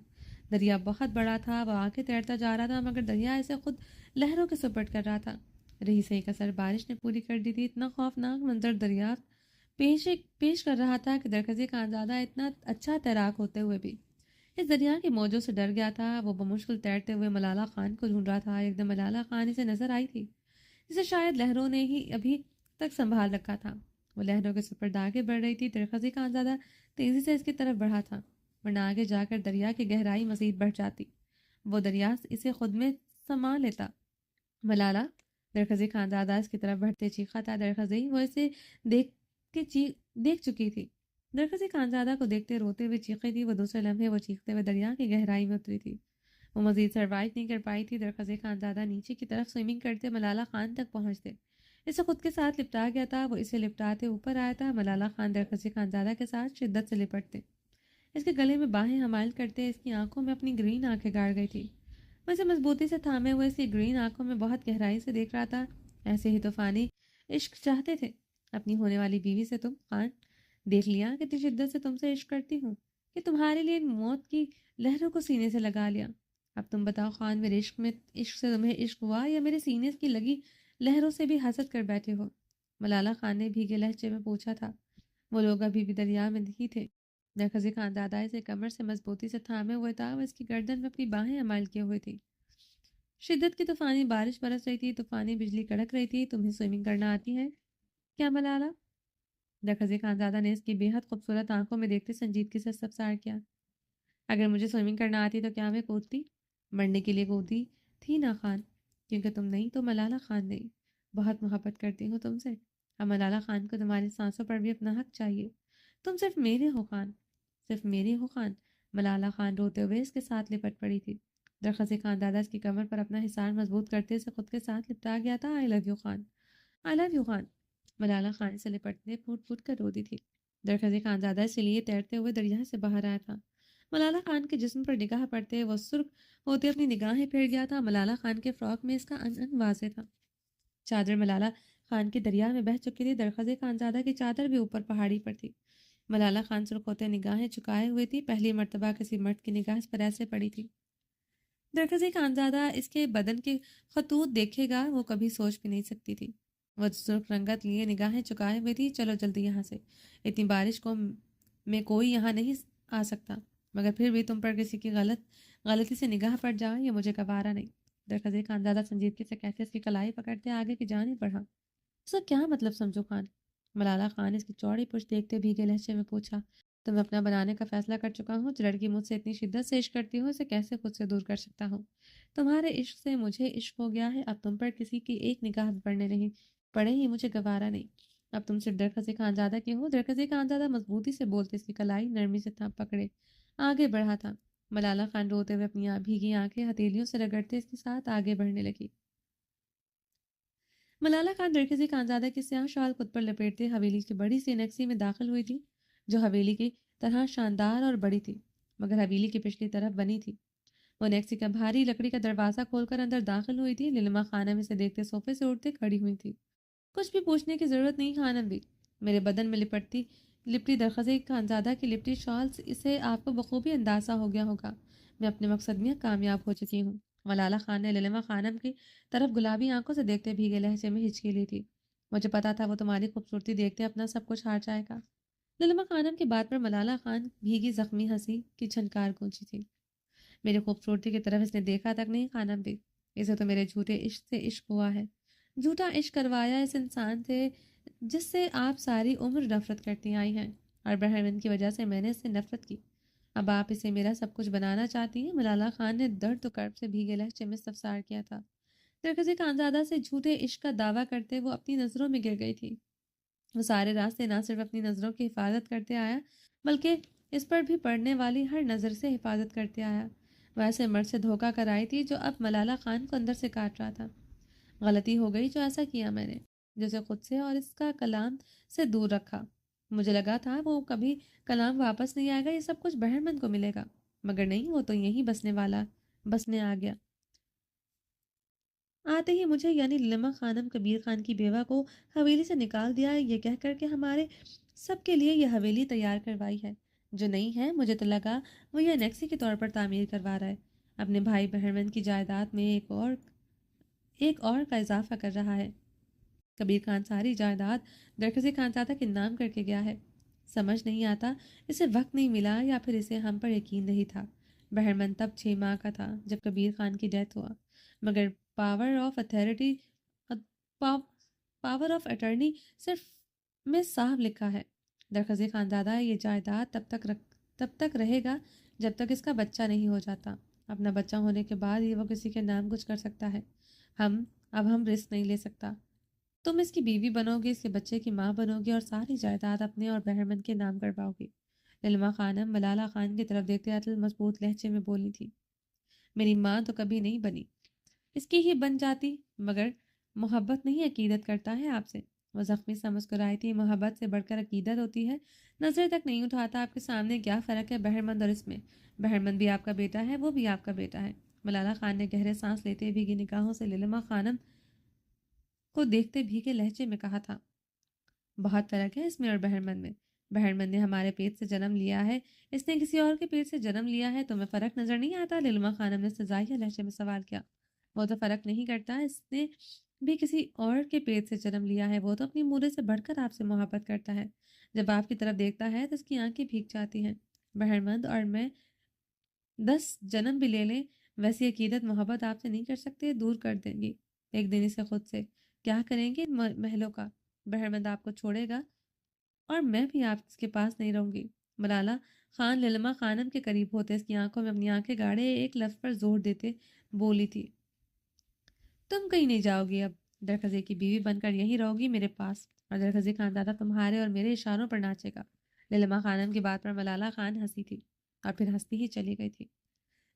دریا بہت بڑا تھا. وہ آگے تیرتا جا رہا تھا مگر دریا اسے خود لہروں کے سپرد کر رہا تھا. رہی سہی کسر بارش نے پوری کر دی تھی. اتنا خوفناک منظر دریا پیش کر رہا تھا کہ درخزی خانزادہ اتنا اچھا تیراک ہوتے ہوئے بھی اس دریا کی موجوں سے ڈر گیا تھا. وہ بمشکل تیرتے ہوئے ملالہ خان کو ڈھونڈ رہا تھا. ایک دم ملالہ خان اسے نظر آئی تھی جسے شاید لہروں نے ہی ابھی تک سنبھال رکھا تھا. وہ لہروں کے سپرد آگے بڑھ رہی تھی. درخزی خانزادہ تیزی سے اس کی طرف بڑھا تھا ورنہ آگے جا کر دریا کی گہرائی مزید بڑھ جاتی. وہ دریا اسے خود میں سما لیتا. ملالہ درخزی خانزادہ اس کی طرف بڑھتے چیخا تھا. درخزی وہ اسے دیکھ چکی تھی. درخزی خانزادہ کو دیکھتے روتے ہوئے چیخی تھی. وہ دوسرے لمحے وہ چیختے ہوئے دریا کی گہرائی میں اتری تھی. وہ مزید سروائیو نہیں کر پائی تھی. درخزی خانزادہ نیچے کی طرف سوئمنگ کرتے ملالہ خان تک پہنچتے. اسے خود کے ساتھ لپٹا گیا تھا. وہ اسے لپٹاتے اوپر آیا تھا. ملالہ خان درخزی خانزادہ کے ساتھ شدت سے لپٹتے اس کے گلے میں باہیں حمائل کرتے. اس کی آنکھوں میں اپنی گرین آنکھیں گاڑ گئی تھی. وہ اسے مضبوطی سے تھامے ہوئے اس کی گرین آنکھوں میں بہت گہرائی سے دیکھ رہا تھا. ایسے ہی طوفانی عشق چاہتے تھے اپنی ہونے والی بیوی سے تم. خان دیکھ لیا کتنی شدت سے تم سے عشق کرتی ہوں کہ تمہارے لیے موت کی لہروں کو سینے سے لگا لیا. اب تم بتاؤ خان، میرے عشق سے تمہیں عشق ہوا یا میرے سینے کی لگی لہروں سے بھی حسد کر بیٹھے ہو؟ ملالہ خان نے بھیگے لہجے میں پوچھا تھا. وہ لوگ ابھی بھی دریا میں نہیں تھے. درخزی خانزادہ اسے کمر سے مضبوطی سے تھامے ہوئے تھا. وہ اس کی گردن میں اپنی باہیں حمائل کیے ہوئے تھی. شدت کی طوفانی بارش برس رہی تھی. طوفانی بجلی کڑک رہی تھی. تمہیں سوئمنگ کرنا آتی ہے کیا ملالہ؟ درخزی خانزادہ نے اس کی بے حد خوبصورت آنکھوں میں دیکھتے سنجیدگی سے استفسار کیا. اگر مجھے سوئمنگ کرنا آتی تو کیا میں کودتی؟ مرنے کے لیے کودتی تھی نا خان. کیونکہ تم نہیں تو ملالہ خان نہیں. بہت محبت کرتی ہوں تم سے. اب ملالہ خان کو تمہاری سانسوں پر بھی اپنا حق چاہیے. تم صرف میرے ہو خان، صرف میرے ہو خان. ملالہ خان روتے ہوئے اس کے ساتھ لپٹ پڑی تھی. درخت خاندادہ اس کی کمر پر اپنا حصار مضبوط کرتے اسے خود کے ساتھ لپٹا گیا تھا۔ I love you Khan, I love you Khan. Malala Khan سے لپٹنے پھوٹ پھوٹ کر رو دی تھی۔ درخت خاندادہ اس لیے تیرتے ہوئے دریا سے باہر آیا تھا۔ ملالہ خان کے جسم پر نگاہ پڑتے وہ سرخ ہوتے اپنی نگاہیں پھیر گیا تھا۔ ملالہ خان کے فراک میں اس کا انگ واضح تھا۔ چادر ملالہ خان کی دریا میں بہہ چکی تھی۔ درخت خانزادہ کی چادر بھی اوپر پہاڑی پر تھی۔ ملالہ خان سرخ ہوتے نگاہیں چکائے ہوئے تھی۔ پہلی مرتبہ کسی مرد کی نگاہ اس پر ایسے پڑی تھی۔ درخت خانزادہ اس کے بدن کے خطوط دیکھے گا وہ کبھی سوچ بھی نہیں سکتی تھی۔ وہ سرخ رنگت لیے نگاہیں چکائے ہوئے تھی۔ چلو جلدی یہاں سے، اتنی بارش کو میں کوئی یہاں نہیں آ سکتا، مگر پھر بھی تم پر کسی کی غلطی سے نگاہ پڑ جائے یہ مجھے گوارا نہیں۔ درخت خانزادہ سنجیدگی سے کہتے اس کی کلائی پکڑتے آگے کی جانب بڑھا۔ اس کا کیا مطلب سمجھو خان؟ ملالہ خان اس کی چوڑی پشت دیکھتے بھیگے لہجے میں پوچھا۔ تو میں اپنا بنانے کا فیصلہ کر چکا ہوں۔ جو لڑکی مجھ سے اتنی شدت سے عشق کرتی ہوں اسے کیسے خود سے دور کر سکتا ہوں؟ تمہارے عشق سے مجھے عشق ہو گیا ہے۔ اب تم پر کسی کی ایک نگاہ پڑنے نہیں پڑے ہی مجھے گوارا نہیں۔ اب تم صرف درخت خانزادہ کی ہو۔ درخت خانزادہ مضبوطی سے بولتے اس کی کلائی نرمی سے پکڑے آگے بڑھا تھا۔ ملالہ خان روتے ہوئے اپنی بھیگی آنکھیں ہتھیلیوں سے رگڑتے اس کے ساتھ آگے بڑھنے لگی۔ ملالہ خان درخت خانزادہ کی سیاہ شال خود پر لپیٹتے حویلی کی بڑی سی انیکسی میں داخل ہوئی تھی، جو حویلی کی طرح شاندار اور بڑی تھی، مگر حویلی کی پچھلی طرف بنی تھی۔ وہ انیکسی کا بھاری لکڑی کا دروازہ کھول کر اندر داخل ہوئی تھی۔ لیلما خانم اسے دیکھتے صوفے سے اٹھتے کھڑی ہوئی تھی۔ کچھ بھی پوچھنے کی ضرورت نہیں خانم بھی، میرے بدن میں لپٹی درخت خانزادہ کی لپٹی شال اسے آپ کو بخوبی اندازہ ہو گیا ہوگا۔ میں اپنے مقصد میں کامیاب ہو چکی ہوں۔ ملالہ خان نے لیلما خانم کی طرف گلابی آنکھوں سے دیکھتے بھیگے لہجے میں ہچکی لی تھی۔ مجھے پتا تھا وہ تمہاری خوبصورتی دیکھتے اپنا سب کچھ ہار جائے گا۔ لیلما خانم کی بات پر ملالہ خان بھیگی زخمی ہنسی کی چھنکار گونجی تھی۔ میری خوبصورتی کی طرف اس نے دیکھا تک نہیں خانم بھی، اسے تو میرے جھوٹے عشق سے عشق ہوا ہے۔ جھوٹا عشق کروایا اس انسان سے جس سے آپ ساری عمر نفرت کرتی آئی ہیں، اور بہرمن کی وجہ سے میں نے اس سے نفرت کی۔ اب آپ اسے میرا سب کچھ بنانا چاہتی ہیں؟ ملالہ خان نے درد و کرب سے بھیگے لہجے میں استفسار کیا تھا۔ درخت خانزادہ سے جھوٹے عشق کا دعویٰ کرتے وہ اپنی نظروں میں گر گئی تھی۔ وہ سارے راستے نہ صرف اپنی نظروں کی حفاظت کرتے آیا بلکہ اس پر بھی پڑنے والی ہر نظر سے حفاظت کرتے آیا۔ وہ ایسے مرد سے دھوکہ کر آئی تھی جو اب ملالہ خان کو اندر سے کاٹ رہا تھا۔ غلطی ہو گئی جو ایسا کیا میں نے، جسے خود سے اور اس کا کلام سے دور رکھا۔ مجھے لگا تھا وہ کبھی کلام واپس نہیں آئے گا، یہ سب کچھ بہرمند کو ملے گا، مگر نہیں، وہ تو یہیں بسنے آ گیا۔ آتے ہی مجھے یعنی لیلما خانم کبیر خان کی بیوہ کو حویلی سے نکال دیا ہے، یہ کہہ کر کہ ہمارے سب کے لیے یہ حویلی تیار کروائی ہے جو نہیں ہے۔ مجھے تو لگا وہ یہ انیکسی کے طور پر تعمیر کروا رہا ہے، اپنے بھائی بہرمند کی جائیداد میں ایک اور کا اضافہ کر رہا ہے۔ کبیر خان ساری جائیداد درخت خانزادہ کے نام کر کے گیا ہے۔ سمجھ نہیں آتا اسے وقت نہیں ملا یا پھر اسے ہم پر یقین نہیں تھا۔ بہرمند تب 6 ماہ کا تھا جب کبیر خان کی ڈیتھ ہوا، مگر پاور آف اٹرنی صرف میں صاف لکھا ہے درخت خانزادہ یہ جائیداد تب تک رہے گا جب تک اس کا بچہ نہیں ہو جاتا۔ اپنا بچہ ہونے کے بعد ہی وہ کسی کے نام کچھ کر سکتا ہے۔ اب ہم رسک نہیں لے سکتا۔ تم اس کی بیوی بنو گی، اس کے بچے کی ماں بنو گی اور ساری جائیداد اپنے اور بہرمند کے نام کرواؤ گی۔ لیلما خانم ملالہ خان کی طرف دیکھتے عدل مضبوط لہجے میں بولی تھی۔ میری ماں تو کبھی نہیں بنی، اس کی ہی بن جاتی، مگر محبت نہیں عقیدت کرتا ہے آپ سے۔ وہ زخمی سا مسکرائی تھی۔ محبت سے بڑھ کر عقیدت ہوتی ہے؟ نظر تک نہیں اٹھاتا آپ کے سامنے کیا فرق ہے بہرمند اور اس میں؟ بہرمند بھی آپ کا بیٹا ہے، وہ بھی آپ کا بیٹا ہے۔ ملالہ خان نے گہرے سانس لیتے بھیگی نگاہوں سے لیلما خانم کو دیکھتے بھیگے لہجے میں کہا تھا، بہت فرق ہے اس میں اور بہرمند میں۔ بہرمند نے ہمارے پیٹ سے جنم لیا ہے، اس نے کسی اور کے پیٹ سے جنم لیا ہے، تمہیں فرق نظر نہیں آتا؟ لیلما خانم نے سزائیہ لہجے میں سوال کیا۔ وہ تو فرق نہیں کرتا، اس نے بھی کسی اور کے پیٹ سے جنم لیا ہے، وہ تو اپنی مورے سے بڑھ کر آپ سے محبت کرتا ہے، جب آپ کی طرف دیکھتا ہے تو اس کی آنکھیں بھیگ جاتی ہیں۔ بہرمند اور میں 10 جنم بھی لے لیں، ویسی عقیدت محبت آپ سے نہیں کر سکتے، دور کر دیں گی ایک دن اسے خود سے۔ کیا کریں گے ان محلوں کا؟ بہرمند آپ کو چھوڑے گا اور میں بھی آپ کے پاس نہیں رہوں گی۔ ملالہ خان لیلما خانم کے قریب ہوتے اس کی آنکھوں میں اپنی آنکھیں گاڑے ایک لفظ پر زور دیتے بولی تھی، تم کہیں نہیں جاؤ گی، اب درخزے کی بیوی بن کر یہیں رہو گی میرے پاس، اور درخزے خاندادہ تمہارے اور میرے اشاروں پر ناچے گا۔ لیلما خانم کی بات پر ملالہ خان ہنسی تھی اور پھر ہنستی ہی چلی گئی تھی۔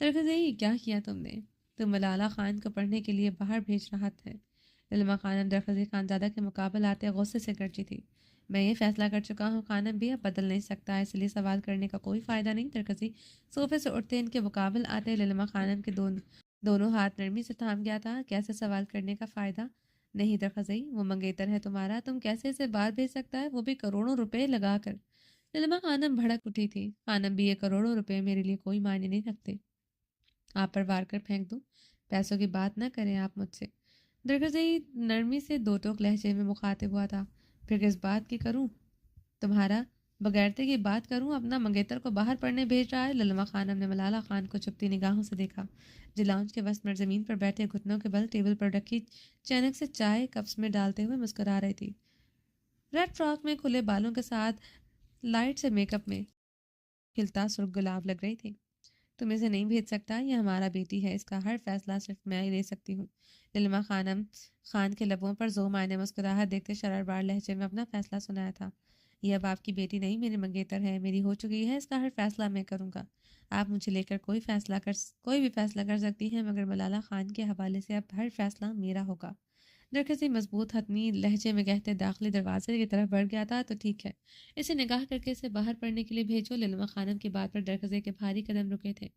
درخزئی کیا کیا تم نے؟ تم ملالہ خان کو پڑھنے کے لیے باہر بھیج رہا تھے؟ للما خانم درخزی خانزادہ کے مقابل آتے غصے سے گرجی تھی۔ میں یہ فیصلہ کر چکا ہوں خانم بھی اب بدل نہیں سکتا، اس لیے سوال کرنے کا کوئی فائدہ نہیں۔ درخزی صوفے سے اٹھتے ان کے مقابل آتے للما خانم کے دونوں ہاتھ نرمی سے تھام گیا تھا۔ کیسے سوال کرنے کا فائدہ نہیں درخزی؟ وہ منگیتر ہے تمہارا، تم کیسے اسے باہر بھیج سکتا ہے، وہ بھی کروڑوں روپے لگا کر؟ للما خانم بھڑک اٹھی تھی۔ خانم بھی، یہ کروڑوں روپے میرے لیے کوئی معنی نہیں رکھتے، آپ پر وار کر پھینک دوں؟ پیسوں کی بات نہ کریں آپ مجھ سے۔ درگزئی نرمی سے دو ٹوک لہجے میں مخاطب ہوا تھا۔ پھر کس بات کی کروں؟ تمہارا بغیرتے کی بات کروں؟ اپنا منگیتر کو باہر پڑھنے بھیج رہا ہے؟ للما خانم نے ملالہ خان کو چپتی نگاہوں سے دیکھا، جو لاؤنج کے وسط میں زمین پر بیٹھے گھٹنوں کے بل ٹیبل پر رکھی چینک سے چائے کپس میں ڈالتے ہوئے مسکرا رہی تھی۔ ریڈ فراک میں کھلے بالوں کے ساتھ لائٹ سے میک اپ میں کھلتا سرخ گلاب لگ رہی تھی۔ تم اسے نہیں بھیج سکتا، یہ ہمارا بیٹی ہے، اس کا ہر فیصلہ صرف میں ہی لے سکتی ہوں۔ للما خانم خان کے لبوں پر زو معنی مسکراہٹ دیکھتے شرار بار لہجے میں اپنا فیصلہ سنایا تھا۔ یہ اب آپ کی بیٹی نہیں، میری منگیتر ہے، میری ہو چکی ہے، اس کا ہر فیصلہ میں کروں گا۔ آپ مجھے لے کر کوئی بھی فیصلہ کر سکتی ہیں، مگر ملالہ خان کے حوالے سے اب ہر فیصلہ میرا ہوگا۔ درخت مضبوط حتمی لہجے میں کہتے داخلی دروازے کی طرف بڑھ گیا تھا۔ تو ٹھیک ہے، اسے نگاہ کر کے اسے باہر پڑھنے کے لیے بھیجو۔ للما خانم کی بات پر درخزے کے بھاری قدم رکے تھے۔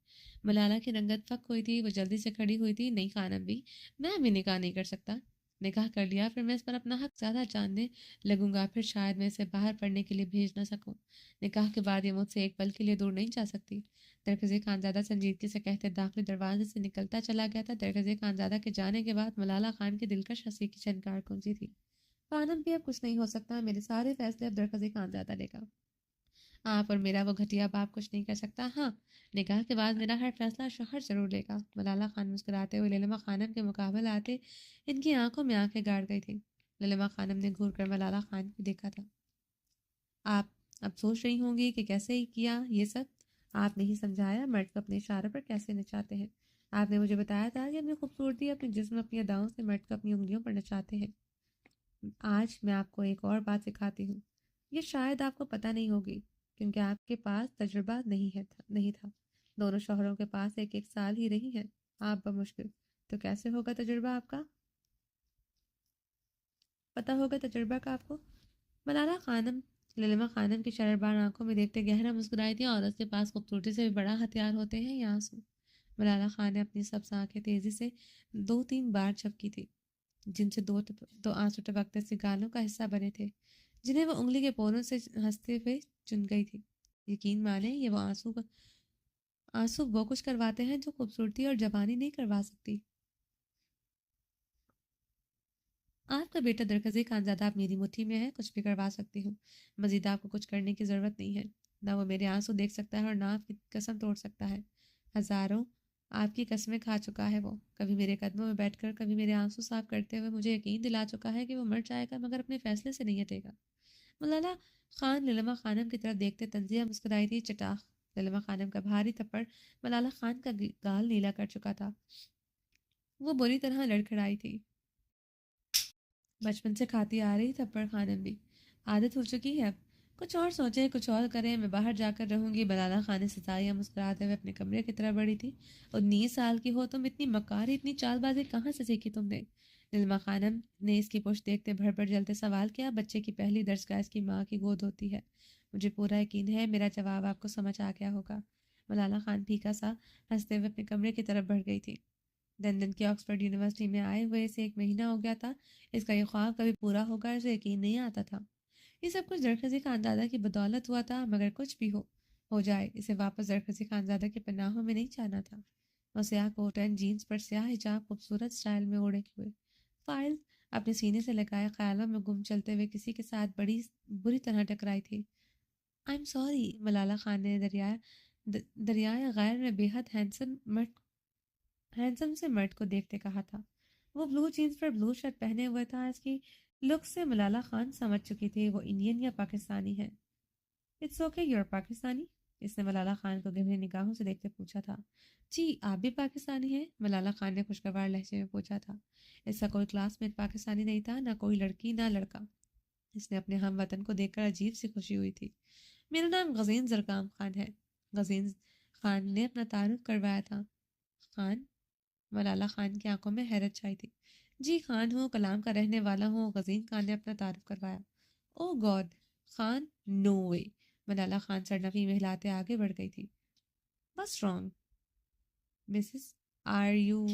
ملالہ کی رنگت پھک ہوئی تھی، وہ جلدی سے کھڑی ہوئی تھی۔ نہیں خانم بھی، میں ابھی نکاح نہیں کر سکتا۔ نکاح کر لیا پھر میں اس پر اپنا حق زیادہ جاننے لگوں گا، پھر شاید میں اسے باہر پڑھنے کے لیے بھیج نہ سکوں۔ نکاح کے بعد یہ مجھ سے ایک پل کے لیے دور نہیں جا سکتی۔ درخزی خانزادہ سنجیدگی سے کہتے داخلی دروازے سے نکلتا چلا گیا تھا۔ درخزی خانزادہ کے جانے کے بعد ملالہ خان کی دلکش ہنسی کی چھنکار گونجی تھی۔ خانم بھی اب کچھ نہیں ہو سکتا، میرے سارے فیصلے اب درخزی خانزادہ لے گا، آپ اور میرا وہ گھٹیا باپ کچھ نہیں کر سکتا۔ ہاں، نکاح کے بعد میرا ہر فیصلہ شوہر ضرور لے گا۔ ملالہ خان مسکراتے ہوئے للما خانم کے مقابل آتے ان کی آنکھوں میں آنکھیں گاڑ گئی تھی۔ للما خانم نے گھور کر ملالہ خان کو دیکھا تھا۔ آپ اب سوچ رہی ہوں گی کہ کیسے کیا یہ سب؟ آپ نے ہی سمجھایا مرد کو اپنے اشارے پر کیسے نچاتے ہیں۔ آپ نے مجھے بتایا تھا کہ اپنی خوبصورتی اپنے جسم اپنی اداؤں سے مرد کو اپنی انگلیوں پر نچاتے ہیں۔ آج میں آپ کو ایک اور بات سکھاتی ہوں، یہ شاید آپ کو پتہ نہیں ہوگی کیونکہ آپ کے پاس تجربہ نہیں تھا۔ دونوں شوہروں کے پاس ایک ایک سال ہی رہی ہیں آپ بمشکل، تو کیسے ہوگا تجربہ آپ کا؟ پتہ ہوگا تجربہ کا آپ کو؟ ملالہ خانم للما خانم کی شرربار آنکھوں میں دیکھتے گہرا مسکرائی تھی۔ عورت کے پاس خوبصورتی سے بھی بڑا ہتھیار ہوتے ہیں یا آنسو؟ ملالہ خان نے اپنی سبز آنکھیں تیزی سے 2-3 بار جھپکی تھی، جن سے دو آنسو ٹپکتے سے گالوں کا حصہ بنے تھے، جنہیں وہ انگلی کے پوروں سے ہنستے ہوئے چن گئی تھی۔ یقین مانیں یہ وہ آنسو وہ کچھ کرواتے ہیں جو خوبصورتی اور جوانی نہیں کروا سکتی۔ آپ کا بیٹا درخزی خانزادہ آپ میری مٹھی میں ہے، کچھ بھی کروا سکتی ہوں۔ مزید آپ کو کچھ کرنے کی ضرورت نہیں ہے۔ نہ وہ میرے آنسو دیکھ سکتا ہے اور نہ آپ کی قسم توڑ سکتا ہے۔ ہزاروں آپ کی قسمیں کھا چکا ہے وہ، کبھی میرے قدموں میں بیٹھ کر، کبھی میرے آنسو صاف کرتے ہوئے مجھے یقین دلا چکا ہے کہ وہ مر جائے گا مگر اپنے فیصلے سے نہیں ہٹے گا۔ ملالہ خان للما خانم کی طرف دیکھتے تنزیہ مسکرائی تھی۔ چٹاخ للما خانم کا بھاری تھپڑ ملالہ خان کا گال نیلا کر چکا تھا۔ وہ بری طرح لڑکھڑائی تھی۔ بچپن سے کھاتی آ رہی تھپڑ خانم بھی عادت ہو چکی ہے اب۔ کچھ اور سوچیں، کچھ اور کریں، میں باہر جا کر رہوں گی۔ ملالہ خان نے ستائیاں مسکراتے ہوئے اپنے کمرے کی طرف بڑھی تھی۔ 19 سال کی ہو تم، اتنی مکاری اتنی چال بازی کہاں سے سیکھی تم نے؟ للما خانم نے اس کی پشت دیکھتے بھڑ بڑ جلتے سوال کیا۔ بچے کی پہلی درسگاہ اس کی ماں کی گود ہوتی ہے، مجھے پورا یقین ہے میرا جواب آپ کو سمجھ آ گیا ہوگا۔ ملالہ خان پھیکا سا ہنستے ہوئے اپنے کمرے کی طرف بڑھ گئی تھی۔ لندن کی آکسفورڈ یونیورسٹی میں آئے ہوئے اسے 1 مہینہ ہو گیا تھا۔ اس کا یہ خواب کبھی پورا ہوگا اسے یقین نہیں آتا تھا۔ یہ سب کچھ درخزی خانزادہ کی بدولت ہوا تھا، مگر کچھ بھی ہو جائے اسے واپس درخزی خانزادہ کی پناہوں میں نہیں جانا تھا۔ وہ سیاہ کوٹ اینڈ جینز پر سیاہ حجاب خوبصورت سٹائل میں اوڑھے ہوئے، فائل اپنے سینے سے لگائے خیالوں میں گم چلتے ہوئے کسی کے ساتھ بڑی بری طرح ٹکرائی تھی۔ I am sorry, Malala Khan نے دریائے غیر میں بے حد ہینڈسم سے مرد کو دیکھتے کہا تھا۔ وہ بلو جینز پر بلو شرٹ پہنے ہوئے تھا۔ اس کی لک سے ملالہ خان سمجھ چکی تھی وہ انڈین یا پاکستانی ہے۔ It's okay you are Pakistani, اس نے ملالہ خان کو گہری نگاہوں سے دیکھتے پوچھا تھا۔ جی آپ بھی پاکستانی ہیں؟ ملالہ خان نے خوشگوار لہجے میں پوچھا تھا۔ اس کا کوئی کلاس میٹ پاکستانی نہیں تھا، نہ کوئی لڑکی نہ لڑکا۔ اس نے اپنے ہم وطن کو دیکھ کر عجیب سی خوشی ہوئی تھی۔ میرا نام غزین زرقام خان ہے۔ غزین خان نے اپنا تعارف کروایا تھا۔ خان؟ ملالہ خان کی آنکھوں میں حیرت چھائی تھی۔ جی خان ہوں، کلام کا رہنے والا ہوں، غزین خان نے اپنا تعارف کروایا۔ Oh god! Khan? No way! Malala Khan سرنوی میں ہلاتے آگے بڑھ گئی تھی۔ بس wrong Mrs, are you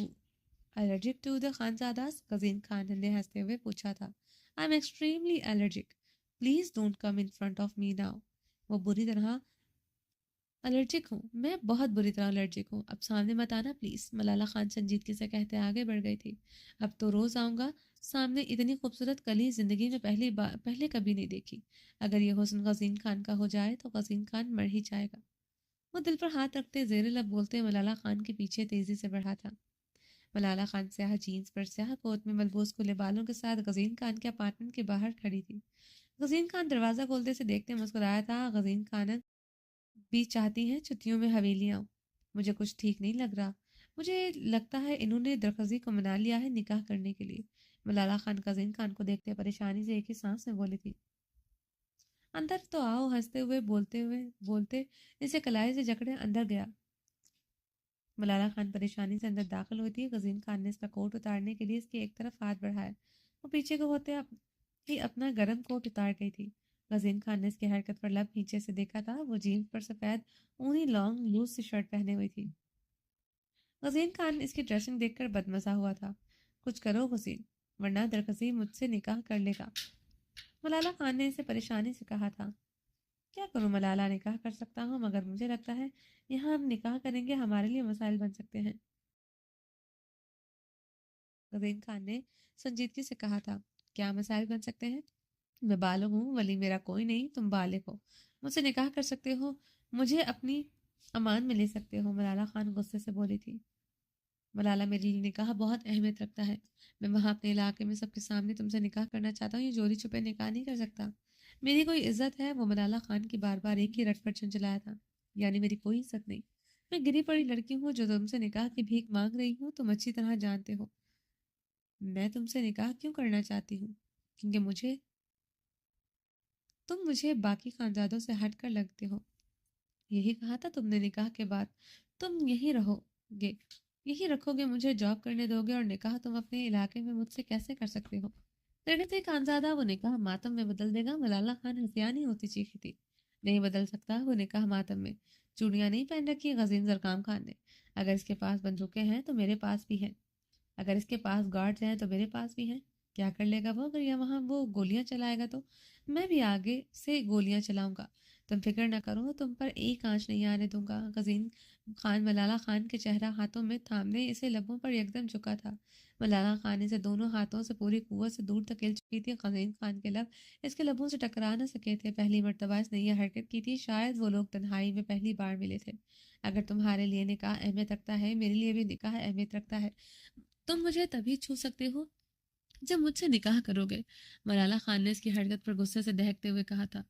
allergic to the Khanzadas? Ghazin Khan نے ہنستے ہوئے پوچھا تھا۔ I am extremely allergic, please don't come in front of me now. وہ بری طرح الرجک ہوں، میں بہت بری طرح الرجک ہوں، اب سامنے مت آنا پلیز، ملالہ خان سنجیدگی سے کہتے آگے بڑھ گئی تھی۔ اب تو روز آؤں گا، سامنے اتنی خوبصورت کلی زندگی میں پہلے کبھی نہیں دیکھی۔ اگر یہ حسن غزین خان کا ہو جائے تو غزین خان مر ہی جائے گا۔ وہ دل پر ہاتھ رکھتے زیر لب بولتے ملالہ خان کے پیچھے تیزی سے بڑھا تھا۔ ملالہ خان سیاہ جینس پر سیاہ کوٹ میں ملبوس کھلے بالوں کے ساتھ غزین خان کے اپارٹمنٹ کے باہر کھڑی تھی۔ غزین خان دروازہ کھولتے سے دیکھتے مسکرایا تھا۔ غزین خان بھی چاہتی ہیں چھٹیوں میں حویلی آؤں؟ مجھے کچھ ٹھیک نہیں لگ رہا، مجھے لگتا ہے انہوں نے درخزی کو منا لیا ہے نکاح کرنے کے لیے۔ ملالہ خان غزین خان کو دیکھتے پریشانی سے ایک ہی سانس میں بولی تھی۔ اندر تو آؤ، ہنستے ہوئے بولتے اسے کلائی سے جکڑے اندر گیا۔ ملالہ خان پریشانی سے اندر داخل ہوئی تھی۔ غزین خان نے اس کا کوٹ اتارنے کے لیے اس کی ایک طرف ہاتھ بڑھایا، وہ پیچھے کو ہوتے ہی اپنا گرم کوٹ اتار گئی تھی۔ غزین خان نے اس کی حرکت پر لب نیچے سے دیکھا تھا۔ وہ جینس پر سفید اونی لانگ لوز سی شرٹ پہنے ہوئی تھی۔ غزین خان اس کی ڈریسنگ دیکھ کر بدمزہ ہوا تھا۔ کچھ کرو غزین، ورنہ درخزی مجھ سے نکاح کر لے گا، ملالہ خان نے اسے پریشانی سے کہا تھا۔ کیا کروں ملالہ، نکاح کر سکتا ہوں، مگر مجھے لگتا ہے یہاں ہم نکاح کریں گے ہمارے لیے مسائل بن سکتے ہیں، غزین خان نے سنجیدگی سے کہا تھا۔ کیا مسائل بن سکتے ہیں؟ میں بالغ ہوں، ولی میرا کوئی نہیں، تم بالغ ہو، مجھ سے نکاح کر سکتے ہو، مجھے اپنی امان میں لے سکتے ہو، ملالہ خان غصے سے بولی تھی۔ ملالہ، میرے لیے نکاح بہت اہمیت رکھتا ہے، میں وہاں اپنے علاقے میں سب کے سامنے تم سے نکاح کرنا چاہتا ہوں، یہ چوری چھپے نکاح نہیں کر سکتا، میری کوئی عزت ہے؟ وہ ملالہ خان کی بار بار ایک ہی رٹ پر چنچلایا تھا۔ یعنی میری کوئی عزت نہیں؟ میں گری پڑی لڑکی ہوں جو تم سے نکاح کی بھیک مانگ رہی ہوں، تم اچھی طرح جانتے ہو میں تم سے نکاح کیوں کرنا چاہتی ہوں، کیونکہ تم مجھے باقی خاندانوں سے ہٹ کر لگتے ہو۔ یہی کہا تھا تم نے، نکاح کے بعد تم یہی رکھو گے، مجھے جاب کرنے دو گے، اور نکاح تم اپنے علاقے میں مجھ سے کیسے کر سکتے ہو؟ لڑکے خانزادہ، وہ نکاح ماتم میں بدل دے گا، ملالہ خان ہنسیانی ہوتی چیخی تھی۔ نہیں بدل سکتا وہ نکاح ماتم میں، چوڑیاں نہیں پہن رکھی غزین زرقام خان نے، اگر اس کے پاس بندوقیں ہیں تو میرے پاس بھی ہیں، اگر اس کے پاس گارڈز ہیں تو میرے پاس بھی ہیں۔ کیا کر لے گا وہ اگر یہ وہاں وہ گولیاں چلائے گا تو؟ میں بھی آگے سے گولیاں چلاؤں گا، تم فکر نہ کرو، تم پر ایک آنچ نہیں آنے دوں گا۔ غزین خان ملالہ خان کے چہرہ ہاتھوں میں تھامنے اسے لبوں پر یکدم جھکا تھا۔ ملالہ خان اسے دونوں ہاتھوں سے پوری قوت سے دور دھکیل چکی تھی۔ غزین خان کے لب اس کے لبوں سے ٹکرا نہ سکے تھے۔ پہلی مرتبہ اس نے یہ حرکت کی تھی، شاید وہ لوگ تنہائی میں پہلی بار ملے تھے۔ اگر تمہارے لیے نکاح اہمیت رکھتا ہے، میرے لیے بھی نکاح اہمیت رکھتا ہے، تم مجھے تبھی چھو سکتے ہو جب مجھ سے نکاح کرو گے، ملالہ خان نے اس کی حرکت پر غصے سے دہکتے ہوئے کہا تھا۔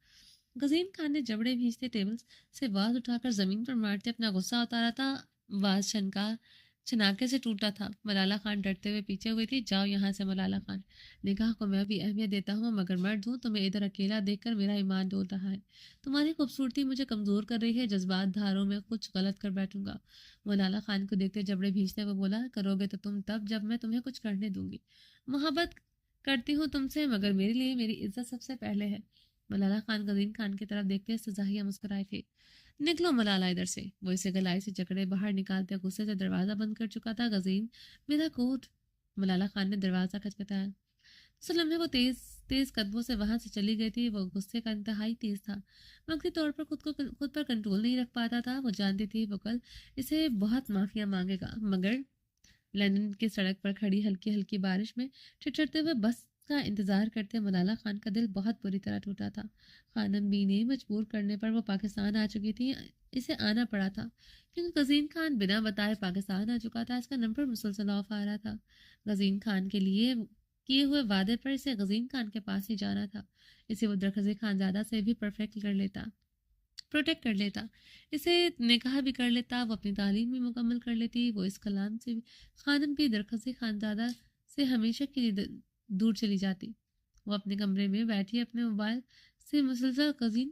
غزین خان نے جبڑے بھیجتے ٹیبل سے واز اٹھا کر زمین پر مارتے اپنا غصہ اتارا تھا۔ واز چھناکے سے ٹوٹا تھا۔ ملالہ خان ڈرتے ہوئے پیچھے ہوئی تھی۔ جاؤ یہاں سے ملالہ خان، نکاح کو میں بھی اہمیت دیتا ہوں، مگر مرد ہوں، تمہیں ادھر اکیلا دیکھ کر میرا ایمان ڈول رہا ہے، تمہاری خوبصورتی مجھے کمزور کر رہی ہے، جذبات دھاروں میں کچھ غلط کر بیٹھوں گا۔ ملالہ خان کو دیکھتے جبڑے بھیجتے وہ بولا، کرو گے تو تم تب جب میں تمہیں کچھ کرنے دوں گی، محبت کرتی ہوں تم سے، مگر میرے لیے میری عزت سب سے پہلے ہے۔ ملالہ خان غزین خان کی طرف دیکھتے استزاہیہ مسکرائے تھے۔ نکلو ملالہ ادھر سے، وہ اسے گلائی سے جکڑے باہر نکالتے غصے سے دروازہ بند کر چکا تھا۔ غزین، میرا کوٹ، ملالہ خان نے دروازہ کھٹکھٹایا۔ اس لمحے وہ تیز قدموں سے وہاں سے چلی گئی تھی۔ وہ غصے کا انتہائی تیز تھا، وقتی طور پر خود پر کنٹرول نہیں رکھ پاتا تھا۔ وہ جانتی تھی وہ کل اسے بہت معافیاں مانگے گا، مگر لندن کی سڑک پر کھڑی ہلکی ہلکی بارش میں ٹھٹھرتے ہوئے بس کا انتظار کرتے ملالہ خان کا دل بہت بری طرح ٹوٹا تھا۔ خانم بی نے مجبور کرنے پر وہ پاکستان آ چکی تھی، اسے آنا پڑا تھا کیونکہ غزین خان بنا بتائے پاکستان آ چکا تھا۔ اس کا نمبر مسلسل آف آ رہا تھا۔ غزین خان کے لیے کیے ہوئے وعدے پر اسے غزین خان کے پاس ہی جانا تھا، اسے وہ درخزی خانزادہ سے بھی پروٹیکٹ کر لیتا، اسے نکاح بھی کر لیتا، وہ اپنی تعلیم بھی مکمل کر لیتی، وہ اس کلام سے خانم بھی درخزی خانزادہ سے ہمیشہ کے لیے دور چلی جاتی۔ وہ اپنے کمرے میں بیٹھی اپنے موبائل سے مسلسل غزین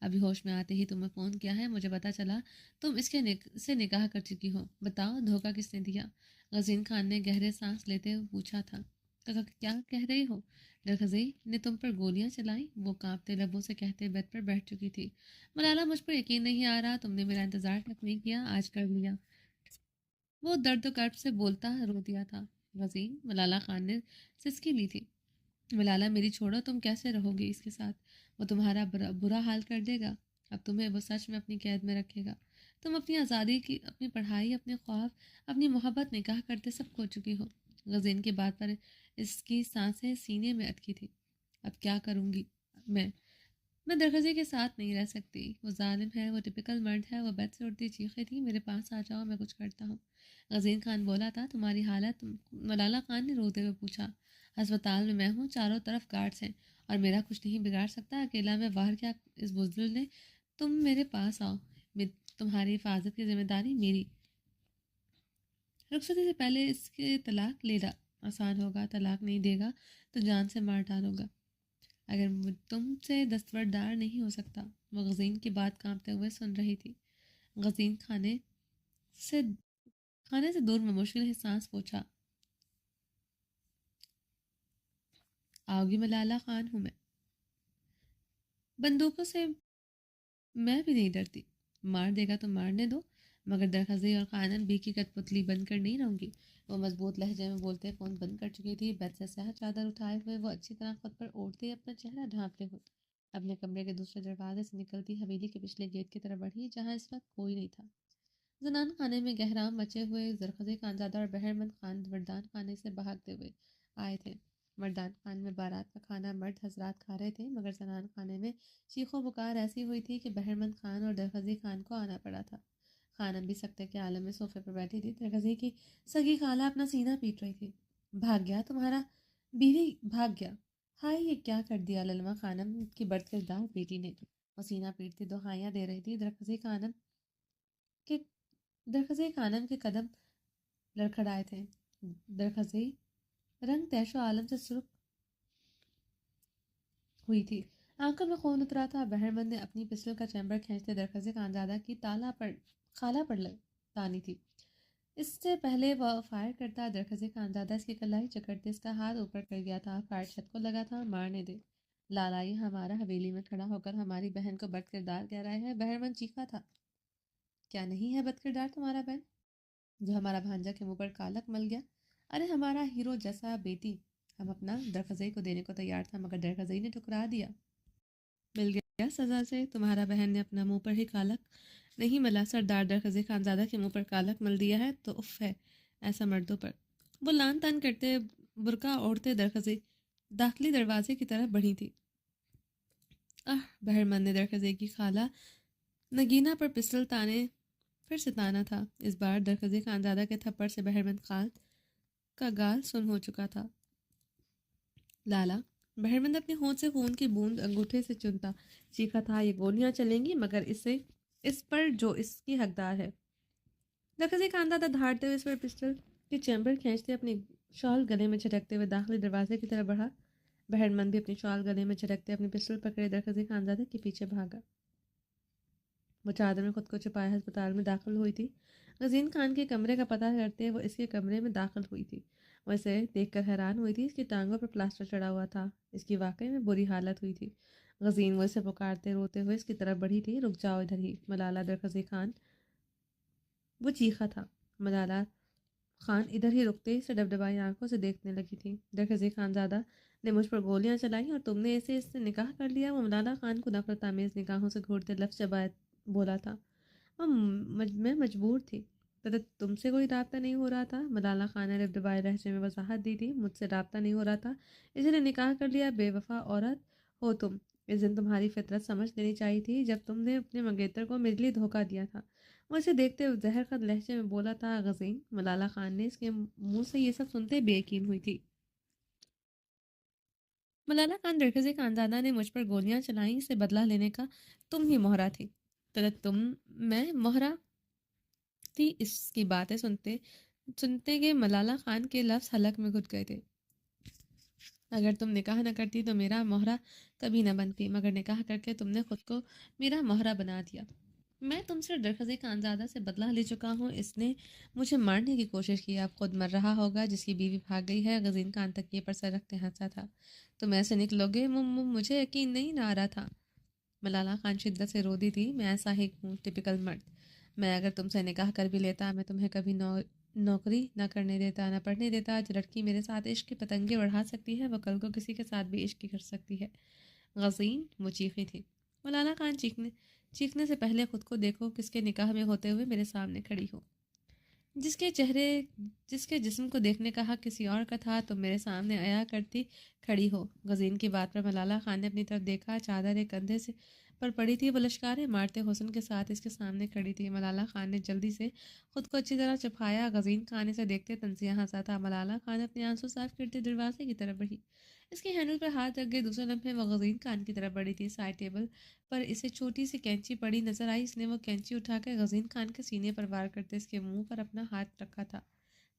ابھی ہوش میں آتے ہی تمہیں فون کیا ہے، مجھے پتا چلا تم اس کے سے نکاح کر چکی ہو، بتاؤ دھوکہ کس نے دیا؟ غزین خان نے گہرے سانس لیتے ہوئے پوچھا تھا۔ کیا کہہ رہی ہو؟ درخزی نے تم پر گولیاں چلائیں؟ وہ کانپتے لبوں سے کہتے بیڈ پر بیٹھ چکی تھی۔ ملالہ مجھ پر یقین نہیں آ رہا، تم نے میرا انتظار تک نہیں کیا، آج کر لیا۔ وہ درد و کرب سے بولتا رو دیا تھا۔ غزین، ملالہ خان نے سسکی لی تھی۔ ملالہ میری چھوڑو، تم کیسے رہو گی اس کے ساتھ؟ وہ تمہارا برا حال کر دے گا، اب تمہیں وہ سچ میں اپنی قید میں رکھے گا۔ تم اپنی آزادی کی، اپنی پڑھائی، اپنے خواب، اپنی محبت، نکاح کرتے سب کھو چکی ہو۔ غزین کی بات پر اس کی سانسیں سینے میں اٹکی تھی۔ اب کیا کروں گی میں درخزی کے ساتھ نہیں رہ سکتی، وہ ظالم ہے، وہ ٹپیکل مرد ہے۔ وہ بیڈ سے اٹھتی چیخے تھی، میرے پاس آ جاؤ، میں کچھ کرتا ہوں۔ غزین خان بولا تھا، تمہاری حالت؟ ملالہ خان نے روتے ہوئے پوچھا۔ ہسپتال میں ہوں، چاروں طرف گارڈز ہیں اور میرا کچھ نہیں بگاڑ سکتا، اکیلا میں باہر کیا اس بزدل نے؟ تم میرے پاس آؤ، تمہاری حفاظت کی ذمہ داری میری۔ رخصتی سے پہلے اس کے طلاق لینا آسان ہوگا، طلاق نہیں دے گا تو جان سے مار ڈالوں گا، اگر تم سے دستبردار نہیں ہو سکتا۔ وہ غزین کی بات کانپتے ہوئے سن رہی تھی۔ غزین کھانے سے دور میں مشکل سانس پوچھا، آؤ گی؟ ملالہ خان ہوں میں، بندوقوں سے میں بھی نہیں ڈرتی، مار دے گا تو مارنے دو، مگر درخزی اور خانن بھی کی کٹ پتلی بن کر نہیں رہوں گی۔ وہ مضبوط لہجے میں بولتے فون بند کر چکی تھی۔ بیڈ سے سیاہ چادر اٹھائے ہوئے وہ اچھی طرح خود پر اوڑھتے اپنا چہرہ ڈھانپتے ہوئے اپنے کمرے کے دوسرے دروازے سے نکلتی حویلی کے پچھلے گیٹ کی طرف بڑھی، جہاں اس وقت کوئی نہیں تھا۔ زنان خانے میں گہرام مچے ہوئے درخزی خانزادہ اور بہرمند خان مردان خانے سے بھاگتے ہوئے آئے تھے۔ مردان خان میں بارات کا کھانا مرد حضرات کھا رہے تھے، مگر زنان خانے میں چیخ و پکار ایسی ہوئی تھی کہ بہرمند خان اور درخزی خان کو آنا پڑا تھا۔ خانم بھی سکتے کے عالم میں صوفے پر بیٹھی تھی۔ درخزی کی سگی خالہ اپنا سینہ پیٹ رہی تھی۔ بھاگ گیا تمہارا بیوی، بھاگ گیا؟ ہائے، یہ کیا کر دیا للما خانم کی بدکردار بیٹی نے؟ وہ سینہ پیٹتی دہائیاں دے رہی تھی۔ درخزی خانم کے قدم لڑکھڑائے تھے۔ درخزی رنگ تیش و عالم سے سرخ ہوئی تھی، آنکھوں میں خون اترا تھا۔ بہرمند نے اپنی پسٹل کا چیمبر کھینچتے درخزی خانزادہ کی خالہ پر تانی تھی۔ اس سے پہلے وہ فائر کرتا، درخزی خانزادہ اس کی کلائی چکرتے اس کا ہاتھ اوپر کر گیا تھا۔ فائر چھت کو لگا تھا، مارنے دے لالائی ہمارا حویلی میں کھڑا ہو کر ہماری بہن کو بد کردار کہہ رہا ہے۔ بہرمند چیخا تھا، کیا نہیں ہے بد کردار تمہارا بہن، جو ہمارا بھانجا کے منہ پر کالک مل گیا؟ ارے ہمارا ہیرو جیسا بیٹی ہم اپنا درخزی کو دینے کو تیار تھا، مگر درخزی نے ٹھکرا دیا۔ مل گیا سزا سے، تمہارا بہن نے اپنا منہ پر ہی کالک نہیں ملا، سردار درخزی خانزادہ کے منہ پر کالک مل دیا ہے تو اف ہے ایسا مردوں پر۔ وہ لان تان کرتے برقع اوڑھتے درخزی داخلی دروازے کی طرف بڑھی تھی۔ بہرمند نے درخزی کی خالہ نگینہ پر پسٹل تانے پھر سے تانا تھا۔ اس بار درخزی خانزادہ کے تھپڑ سے بہرمند خان کا گال سن ہو چکا تھا۔ لالا، بہرمند اپنے ہونٹ سے خون کی بوند انگوٹھے سے چنتا چیخا تھا، یہ گولیاں چلیں گی مگر اس پر جو اس کی حقدار ہے۔ درخزی خانزادہ دھاڑتے ہوئے اس پر پسٹل کے چیمبر کھینچتے اپنی شال گلے میں جھٹکتے ہوئے داخلی دروازے کی طرف بڑھا۔ بہرمند بھی اپنی شال گلے میں جھٹکتے اپنی پسٹل پکڑے درخزی خانزادہ کے پیچھے بھاگا۔ وہ چادر میں خود کو چھپائے ہسپتال میں داخل ہوئی تھی۔ غزین خان کے کمرے کا پتہ کرتے وہ اس کے کمرے میں داخل ہوئی تھی۔ وہ اسے دیکھ کر حیران ہوئی تھی، اس کی ٹانگوں پر پلاسٹر چڑھا ہوا تھا، اس کی واقعی میں بری حالت ہوئی تھی۔ غزین وہ اسے پکارتے روتے ہوئے اس کی طرف بڑھی تھی، رک جاؤ ادھر ہی ملالہ درخزی خان، وہ چیخا تھا۔ ملالہ خان ادھر ہی رکتے اسے ڈبڈبائی آنکھوں سے دیکھنے لگی تھی۔ درخزی خانزادہ نے مجھ پر گولیاں چلائی اور تم نے اس سے نکاح کر لیا؟ وہ ملالہ خان کو نفرت آمیز نگاہوں سے گھورتے لفظ چبائے بولا تھا۔ میں مجبور تھی، تم سے کوئی رابطہ نہیں ہو رہا تھا؟ ملالہ خان نے ڈبڈبائے لہجے میں وضاحت دی تھی، مجھ سے رابطہ نہیں ہو رہا تھا، اسی نے نکاح کر لیا۔ بے وفا عورت ہو تم، اس دن تمہاری فطرت سمجھ لینی چاہیے تھی جب تم نے اپنے منگیتر کو میرے لیے دھوکہ دیا تھا۔ مجھے دیکھتے ہوئے زہر خط لہجے میں بولا تھا غزین۔ ملالہ خان نے اس کے منہ سے یہ سب سنتے بے یقین ہوئی تھی۔ ملالہ خان، درخزی خانزادہ نے مجھ پر گولیاں چلائیں، اسے بدلہ لینے کا تم ہی مہرا تھی۔ میں مہرا تھی؟ اس کی باتیں سنتے کہ ملالہ خان کے لفظ حلق میں گھٹ گئے تھے۔ اگر تم نکاح نہ کرتی تو میرا مہرہ کبھی نہ بنتی، مگر نکاح کر کے تم نے خود کو میرا مہرہ بنا دیا۔ میں تم سے درخزی خانزادہ سے بدلہ لے چکا ہوں، اس نے مجھے مارنے کی کوشش کی، اب خود مر رہا ہوگا، جس کی بیوی بھاگ گئی ہے۔ غزین خان تکیے پر سر رکھتے ہنسا تھا۔ تم ایسے نکلو گے؟ مجھے یقین نہیں آ رہا تھا۔ ملالہ خان شدت سے رو دی تھی۔ میں ایسا ہی ہوں، ٹپیکل مرد۔ میں اگر تم سے نکاح کر بھی لیتا، میں تمہیں کبھی نوکری نہ کرنے دیتا، نہ پڑھنے دیتا۔ جو لڑکی میرے ساتھ عشق کی پتنگیں اڑا سکتی ہے، وہ کل کو کسی کے ساتھ بھی عشق کر سکتی ہے۔ غزین، وہ چیخی تھی۔ مولانا خان چیخنے سے پہلے خود کو دیکھو، کس کے نکاح میں ہوتے ہوئے میرے سامنے کھڑی ہو۔ جس کے جسم کو دیکھنے کا حق کسی اور کا تھا، تم میرے سامنے آیا کرتی کھڑی ہو۔ غزین کی بات پر ملالہ خان نے اپنی طرف دیکھا۔ چادر ایک کندھے سے پر پڑی تھی، وہ لشکاریں مارتے حسن کے ساتھ اس کے سامنے کھڑی تھی۔ ملالہ خان نے جلدی سے خود کو اچھی طرح چھپایا۔ غزین خان اسے دیکھتے تنزیہ ہنسا تھا۔ ملالہ خان اپنے آنسو صاف کرتے دروازے کی طرف بڑھی۔ اس کے ہینڈل پر ہاتھ رکھ گئے، دوسرے لمحے وہ غزین خان کی طرف بڑھی تھی۔ سائڈ ٹیبل پر اسے چھوٹی سی کینچی پڑی نظر آئی۔ اس نے وہ کینچی اٹھا کر غزین خان کے سینے پر وار کرتے اس کے منہ پر اپنا ہاتھ رکھا تھا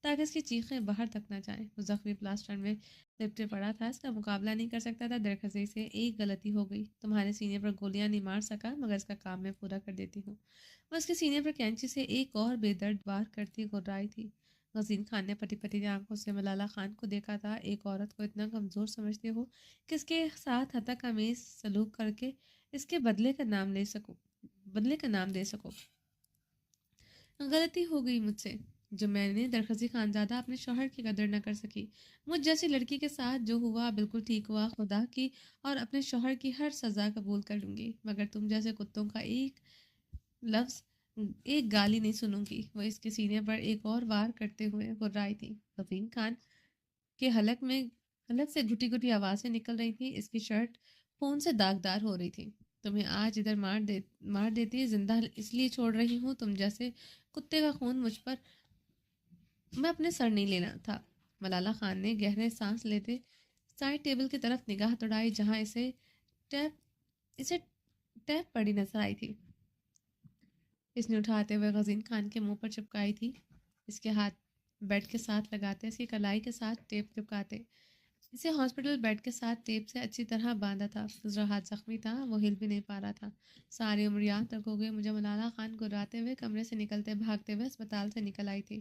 تاکہ اس کی چیخیں باہر تک نہ جائیں۔ وہ زخمی پلاسٹر میں لپٹے پڑا تھا، اس کا مقابلہ نہیں کر سکتا تھا۔ درخزی سے ایک غلطی ہو گئی، تمہارے سینے پر گولیاں نہیں مار سکا، مگر اس کا کام میں پورا کر دیتی ہوں۔ وہ اس کے سینے پر کینچی سے ایک اور بے درد وار کرتی گھبرائی تھی۔ غزین خان نے پٹی پٹی آنکھوں سے ملالہ خان کو دیکھا تھا۔ ایک عورت کو اتنا کمزور سمجھتے ہو کہ اس کے ساتھ ہتک آمیز سلوک کر کے اس کے بدلے کا نام دے سکو۔ غلطی ہو گئی مجھ سے، جو میں نے درخزی خانزادہ اپنے شوہر کی قدر نہ کر سکی۔ مجھ جیسی لڑکی کے ساتھ جو ہوا بالکل ٹھیک ہوا، خدا کی اور اپنے شوہر کی ہر سزا قبول کر لوں گی، مگر تم جیسے کتوں کا ایک لفظ، ایک گالی نہیں سنوں گی۔ وہ اس کے سینے پر ایک اور وار کرتے ہوئے غرائی تھی۔ غزین خان کے حلق سے گھٹی گھٹی آوازیں نکل رہی تھی۔ اس کی شرٹ خون سے داغدار ہو رہی تھی۔ تمہیں آج ادھر مار دیتی، زندہ اس لیے چھوڑ رہی ہوں، تم جیسے کتے کا خون مجھ پر میں اپنے سر نہیں لینا تھا۔ ملالہ خان نے گہرے سانس لیتے سائڈ ٹیبل کی طرف نگاہ دوڑائی، جہاں اسے ٹیپ پڑی نظر آئی تھی۔ اس نے اٹھاتے ہوئے غزین خان کے منہ پر چپکائی تھی، اس کے ہاتھ بیڈ کے ساتھ لگاتے، اس کی کلائی کے ساتھ ٹیپ چپکاتے، اسے ہاسپٹل بیڈ کے ساتھ ٹیپ سے اچھی طرح باندھا تھا۔ دوسرا ہاتھ زخمی تھا، وہ ہل بھی نہیں پا رہا تھا۔ ساری عمر یاد تک ہو گئی مجھے ملالہ خان گراتے ہوئے کمرے سے نکلتے بھاگتے ہوئے اسپتال سے نکل آئی تھی۔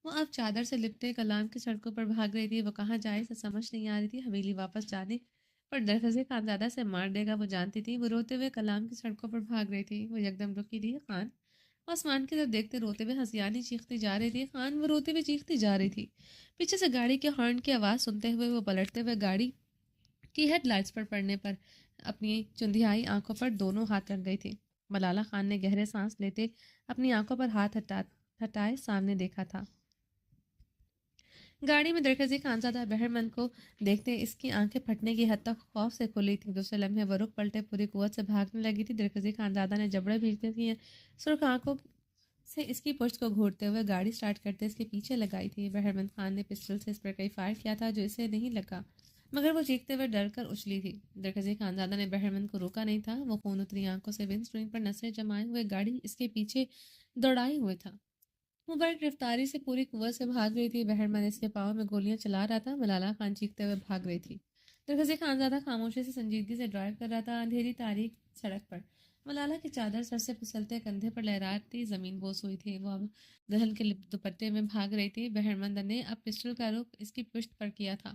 وہ اب چادر سے لپٹے کلام کی سڑکوں پر بھاگ رہی تھی۔ وہ کہاں جائے اسے سمجھ نہیں آ رہی تھی۔ حویلی واپس جانے پر درخزی خانزادہ سے مار دے گا، وہ جانتی تھی۔ وہ روتے ہوئے کلام کی سڑکوں پر بھاگ رہی تھی۔ وہ یکدم رکی تھی۔ خان آسمان کی طرف دیکھتے روتے ہوئے ہنسیانی چیختی جا رہی تھی۔ خان، وہ روتے ہوئے چیختی جا رہی تھی۔ پیچھے سے گاڑی کے ہارن کی آواز سنتے ہوئے وہ پلٹتے ہوئے گاڑی کی ہیڈ لائٹس پر پڑنے پر اپنی چندیائی آنکھوں پر دونوں ہاتھ رکھ گئی تھی۔ ملالہ خان نے گہرے سانس لیتے اپنی آنکھوں پر ہاتھ ہٹائے سامنے دیکھا تھا۔ گاڑی میں درخزی خانزادہ بہرمند کو دیکھتے اس کی آنکھیں پھٹنے کی حد تک خوف سے کھلی تھی۔ دوسرے لمحے وہ رخ پلٹے پوری قوت سے بھاگنے لگی تھی۔ درخزی خانزادہ نے جبڑے بھیجتے تھی سرخ آنکھوں سے اس کی پشت کو گھورتے ہوئے گاڑی سٹارٹ کرتے اس کے پیچھے لگائی تھی۔ بہرمند خان نے پسٹل سے اس پر کئی فائر کیا تھا، جو اسے نہیں لگا، مگر وہ چیختے ہوئے ڈر کر اچھلی تھی۔ درخزی خانزادہ نے بہرمند کو روکا نہیں تھا۔ وہ خون اتری آنکھوں سے ونڈ سکرین پر نظریں جمائے ہوئے گاڑی اس کے پیچھے دوڑائے ہوئے تھا۔ وہ بڑی گرفتاری سے پوری قوت سے بھاگ رہی تھی۔ بہرمند اس کے پاؤں میں گولیاں چلا رہا تھا۔ ملالہ خان چیختے ہوئے بھاگ رہی تھی۔ درخزی خانزادہ خاموشی سے سنجیدگی سے ڈرائیو کر رہا تھا، اندھیری تاریک سڑک پر۔ ملالہ کی چادر سر سے پھسلتے کندھے پر لہراتی زمین بوس ہوئی تھی۔ وہ اب دلہن کے دوپٹے میں بھاگ رہی تھی۔ بہرمند نے اب پسٹل کا رخ اس کی پشت پر کیا تھا۔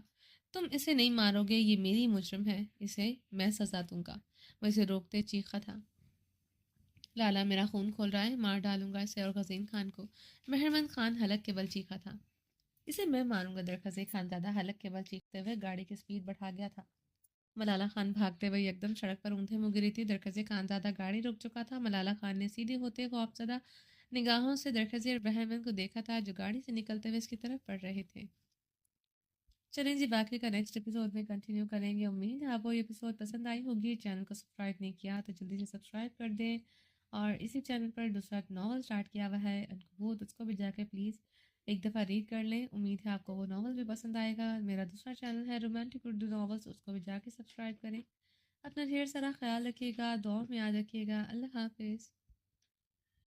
تم اسے نہیں مارو گے، یہ میری مجرم ہے، اسے میں سزا دوں گا۔ وہ اسے روکتے چیخا تھا، لالا میرا خون کھول رہا ہے، مار ڈالوں گا اسے اور غزین خان کو۔ بہرمند خان حلق کے بل چیخا تھا، اسے میں ماروں گا۔ درخزی خانزادہ حلق کے بل چیختے ہوئے گاڑی کی سپیڈ بڑھا گیا تھا۔ ملالہ خان بھاگتے ہوئے یکدم سڑک پر اونھے منہ گری تھی۔ درخزی خانزادہ گاڑی رک چکا تھا۔ ملالہ خان نے سیدھے ہوتے خوفزدہ نگاہوں سے درخزی اور بہرمند کو دیکھا تھا، جو گاڑی سے نکلتے ہوئے اس کی طرف بڑھ رہے تھے۔ چلیں جی، باقی کا نیکسٹ ایپیسوڈ میں کنٹینیو کریں گے۔ امید ہے آپ کو یہ ایپیسوڈ پسند آئی ہوگی۔ چینل کو سبسکرائب نہیں کیا تو جلدی سے سبسکرائب کر دیں، اور اسی چینل پر دوسرا ناول سٹارٹ کیا ہوا ہے انکبوت، اس کو بھی جا کے پلیز ایک دفعہ ریڈ کر لیں۔ امید ہے آپ کو وہ ناول بھی پسند آئے گا۔ میرا دوسرا چینل ہے رومانٹک اردو ناولس، اس کو بھی جا کے سبسکرائب کریں۔ اپنا ڈھیر سارا خیال رکھیے گا، دعاؤں میں یاد رکھیے گا۔ اللہ حافظ۔